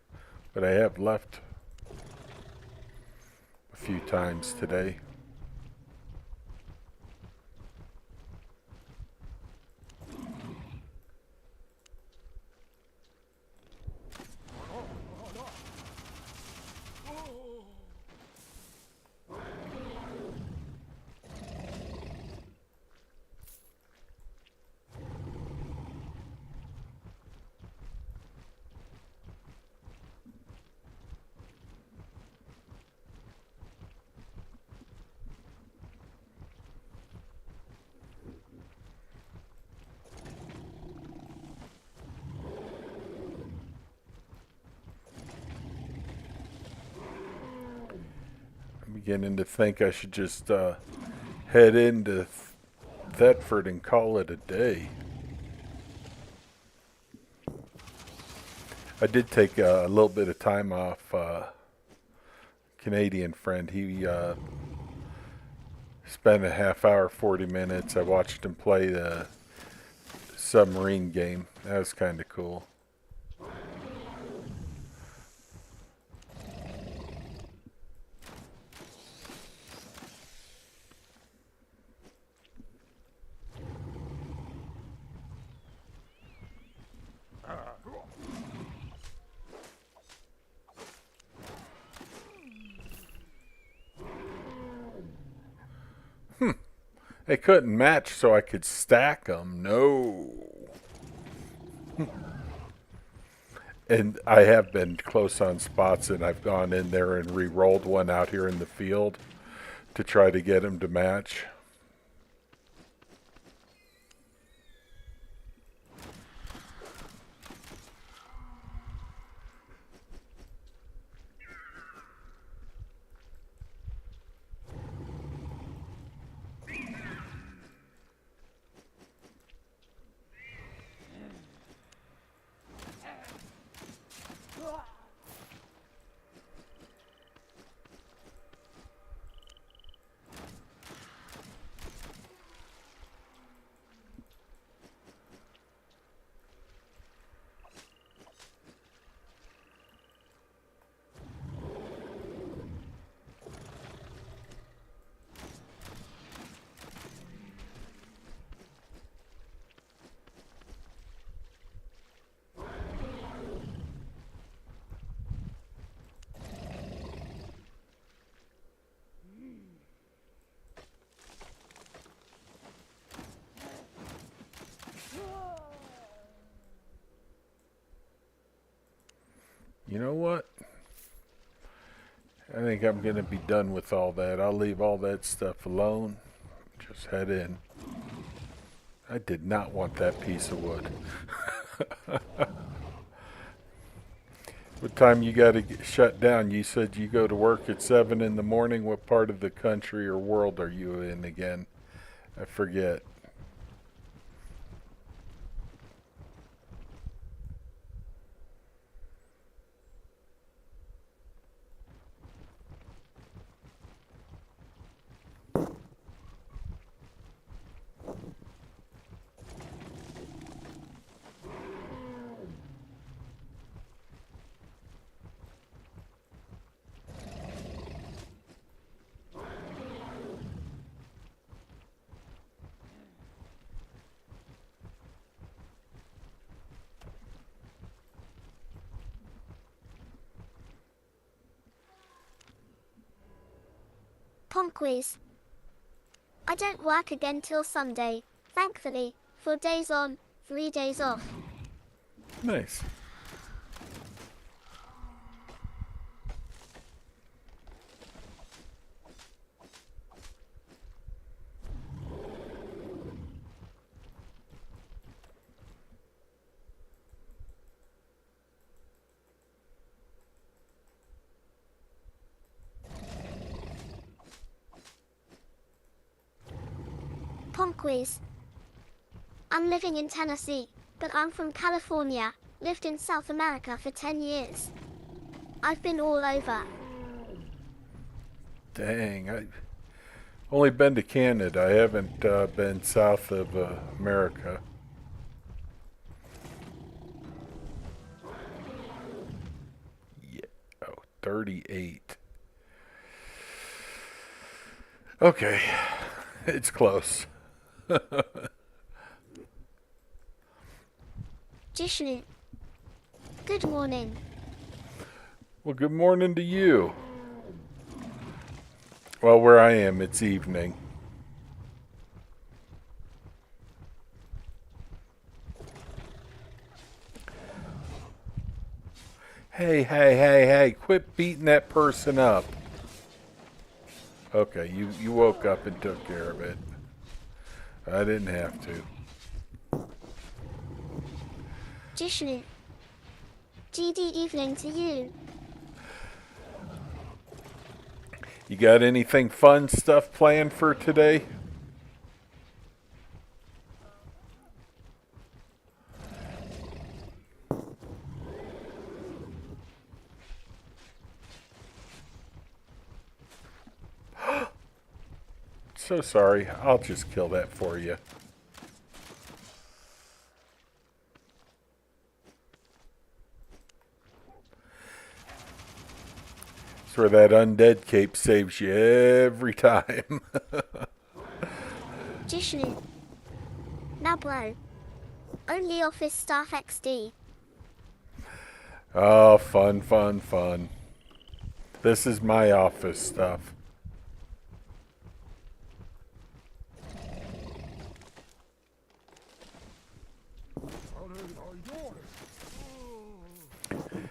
[SPEAKER 3] But I have left a few times today. Beginning to think I should just head into Thetford and call it a day. I did take a little bit of time off. Canadian friend, he spent a half hour, 40 minutes. I watched him play the submarine game. That was kind of cool. They couldn't match, so I could stack them. No. And I have been close on spots, and I've gone in there and re-rolled one out here in the field to try to get them to match. You know what? I think I'm going to be done with all that. I'll leave all that stuff alone. Just head in. I did not want that piece of wood. What time you got to get shut down? You said you go to work at 7 in the morning. What part of the country or world are you in again? I forget.
[SPEAKER 2] Punk quiz. I don't work again till Sunday, thankfully. 4 days on, 3 days off.
[SPEAKER 3] Nice.
[SPEAKER 2] Punk quiz. I'm living in Tennessee, but I'm from California, lived in South America for 10 years. I've been all over.
[SPEAKER 3] Dang, I've only been to Canada. I haven't been south of America. Yeah. Oh, 38. Okay. It's close.
[SPEAKER 2] Jishnu. Good morning.
[SPEAKER 3] Well, good morning to you. Well, where I am, it's evening. Hey, quit beating that person up. Okay, you woke up and took care of it. I didn't have to.
[SPEAKER 2] Jishnu. GD evening to you.
[SPEAKER 3] You got anything fun stuff planned for today? So sorry. I'll just kill that for you. That's where that undead cape saves you every time.
[SPEAKER 2] Jishnu. Now bro. Only office staff XD.
[SPEAKER 3] Oh, fun. This is my office stuff.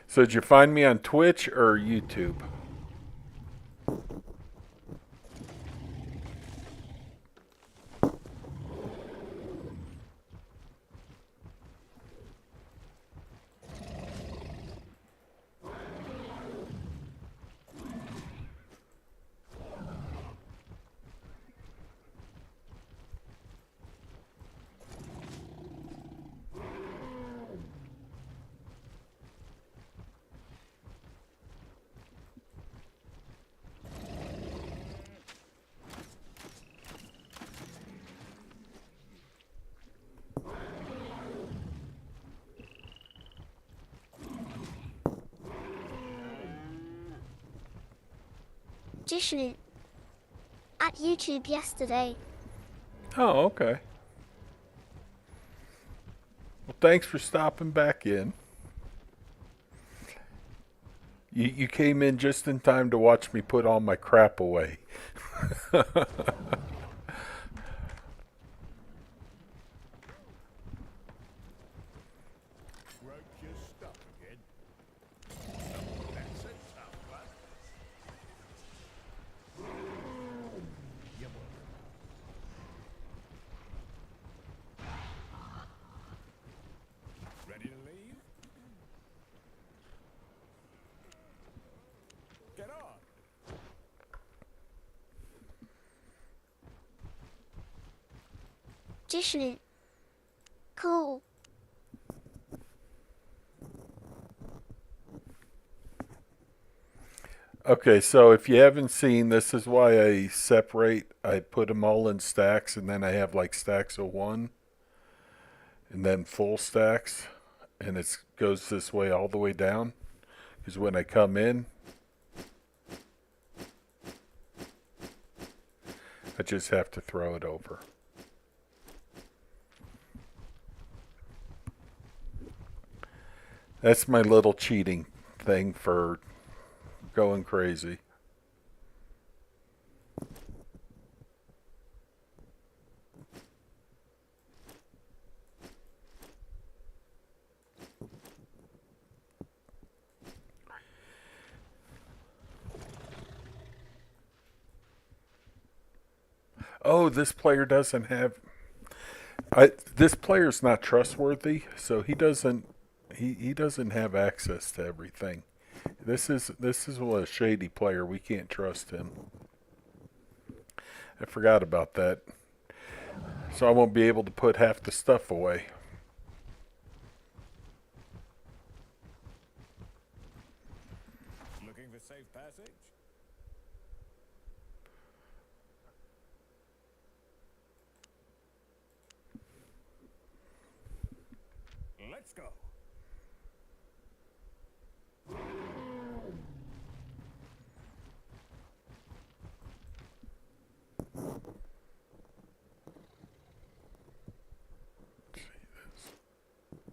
[SPEAKER 3] So did you find me on Twitch or YouTube?
[SPEAKER 2] Jishnu. At YouTube yesterday.
[SPEAKER 3] Oh, okay. Well, thanks for stopping back in. You came in just in time to watch me put all my crap away.
[SPEAKER 1] Broke your stuff again. That's a tough one. You're welcome. Ready to leave? Get on.
[SPEAKER 2] Jishnu. Cool.
[SPEAKER 3] Okay, so if you haven't seen, this is why I separate. I put them all in stacks, and then I have like stacks of one, and then full stacks, and it goes this way all the way down. Because when I come in, I just have to throw it over. That's my little cheating thing for going crazy. Oh, this player doesn't have. This player's not trustworthy, so he doesn't. He doesn't have access to everything. This is a shady player. We can't trust him. I forgot about that. So I won't be able to put half the stuff away.
[SPEAKER 1] Looking for safe passage? Let's go.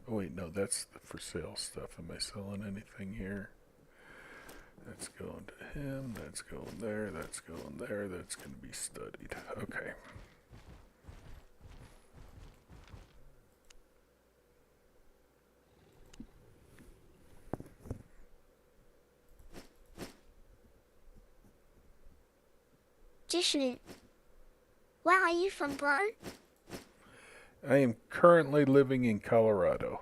[SPEAKER 3] Oh wait, no, that's the for sale stuff. Am I selling anything here? That's going to him. That's going there. That's going there. That's going to be studied. Okay.
[SPEAKER 2] Jishnu. Where are you from, bro?
[SPEAKER 3] I am currently living in Colorado.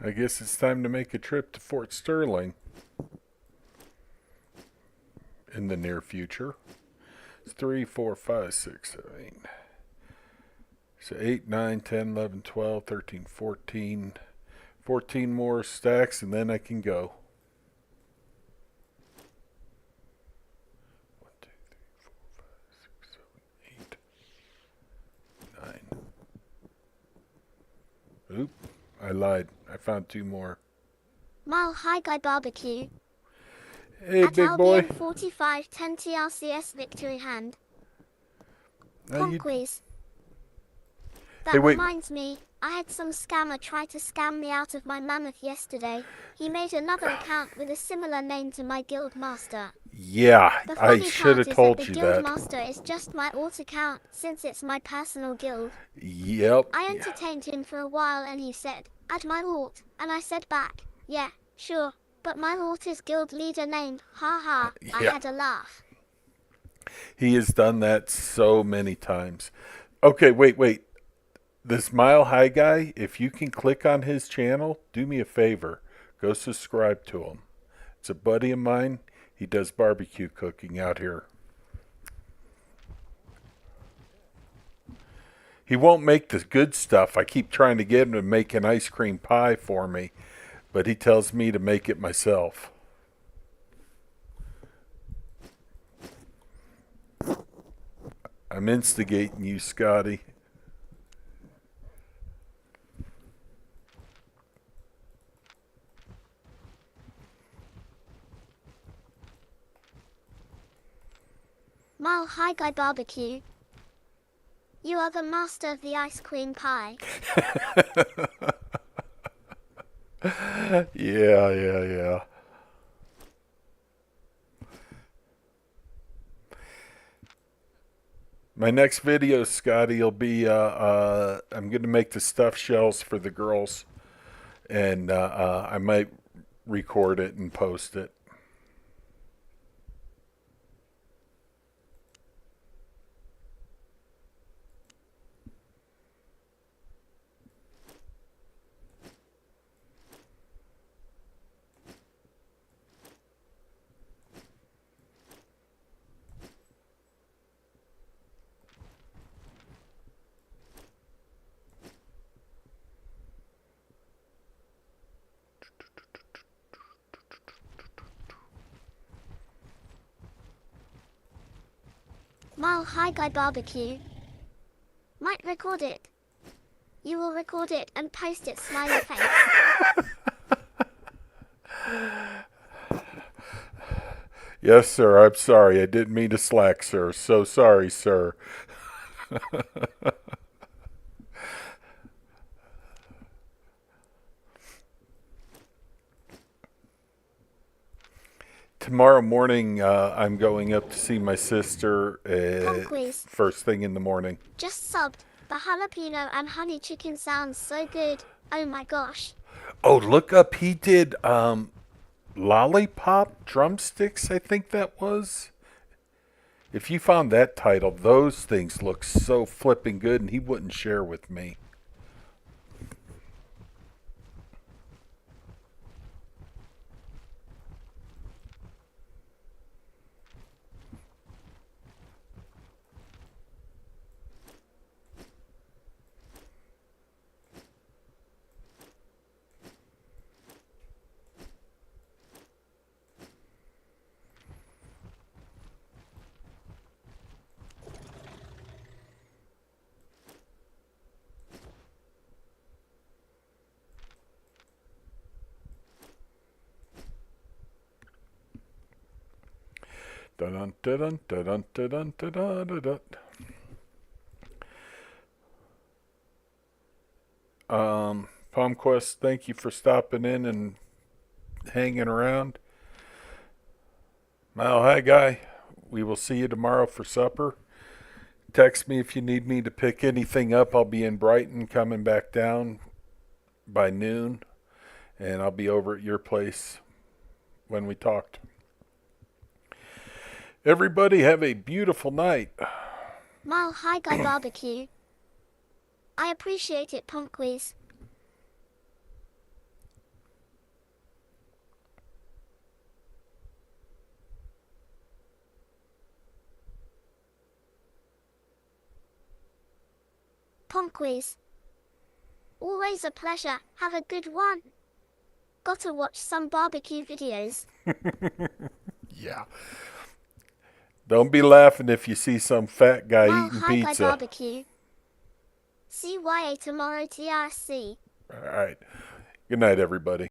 [SPEAKER 3] I guess it's time to make a trip to Fort Sterling in the near future. It's 3, 4, 5, 6, 7, 8. So 8, 9, 10, 11, 12, 13, 14. 14 more stacks and then I can go. 1, 2, 3, 4, 5, 6, 7, 8, 9. Oop, I lied. I found 2 more.
[SPEAKER 2] Mile High Guy Barbecue.
[SPEAKER 3] Hey,
[SPEAKER 2] At
[SPEAKER 3] big
[SPEAKER 2] Albion
[SPEAKER 3] boy.
[SPEAKER 2] 4510 TRCS Victory Hand.
[SPEAKER 3] How you-
[SPEAKER 2] Conquies. That
[SPEAKER 3] Hey, wait.
[SPEAKER 2] reminds me, I had some scammer try to scam me out of my mammoth yesterday. He made another account with a similar name to my guild master.
[SPEAKER 3] Yeah,
[SPEAKER 2] The
[SPEAKER 3] I
[SPEAKER 2] funny
[SPEAKER 3] should
[SPEAKER 2] part
[SPEAKER 3] have
[SPEAKER 2] is
[SPEAKER 3] told
[SPEAKER 2] that the
[SPEAKER 3] you
[SPEAKER 2] guild
[SPEAKER 3] that.
[SPEAKER 2] master is just my alt account, since it's my personal guild.
[SPEAKER 3] Yep.
[SPEAKER 2] I entertained him for a while and he said, add my alt, and I said back, yeah, sure, but my alt is guild leader named, haha, I
[SPEAKER 3] Yeah.
[SPEAKER 2] had a laugh.
[SPEAKER 3] He has done that so many times. Okay, wait. This Mile High guy, if you can click on his channel, do me a favor. Go subscribe to him. It's a buddy of mine. He does barbecue cooking out here. He won't make the good stuff. I keep trying to get him to make an ice cream pie for me, but he tells me to make it myself. I'm instigating you, Scotty.
[SPEAKER 2] Mile High Guy Barbecue. You are the master of the ice cream pie.
[SPEAKER 3] Yeah. My next video, Scotty, will be I'm going to make the stuffed shells for the girls, and I might record it and post it.
[SPEAKER 2] Mile High Guy Barbecue. Might record it. You will record it and post it, smiley face.
[SPEAKER 3] Yes, sir. I'm sorry. I didn't mean to slack, sir. So sorry, sir. Tomorrow morning, I'm going up to see my sister
[SPEAKER 2] Conquest.
[SPEAKER 3] first thing in the morning.
[SPEAKER 2] Just subbed. The jalapeno and honey chicken sounds so good. Oh my gosh.
[SPEAKER 3] Oh, look up. He did Lollipop Drumsticks, I think that was. If you found that title, those things look so flipping good, and he wouldn't share with me. Dun dun dun dun dun dun dun dun dun. PalmQuest, thank you for stopping in and hanging around. Mile High Guy, we will see you tomorrow for supper. Text me if you need me to pick anything up. I'll be in Brighton coming back down by noon, and I'll be over at your place when we talked. Everybody have a beautiful night.
[SPEAKER 2] Mile High Guy Barbecue. I appreciate it, Punkwiz. Punkwiz. Always a pleasure. Have a good one. Gotta watch some barbecue videos.
[SPEAKER 3] Yeah. Don't be laughing if you see some fat guy
[SPEAKER 2] Mile
[SPEAKER 3] eating
[SPEAKER 2] High Guy
[SPEAKER 3] pizza.
[SPEAKER 2] Barbecue. CYA tomorrow, TRSC.
[SPEAKER 3] All right. Good night, everybody.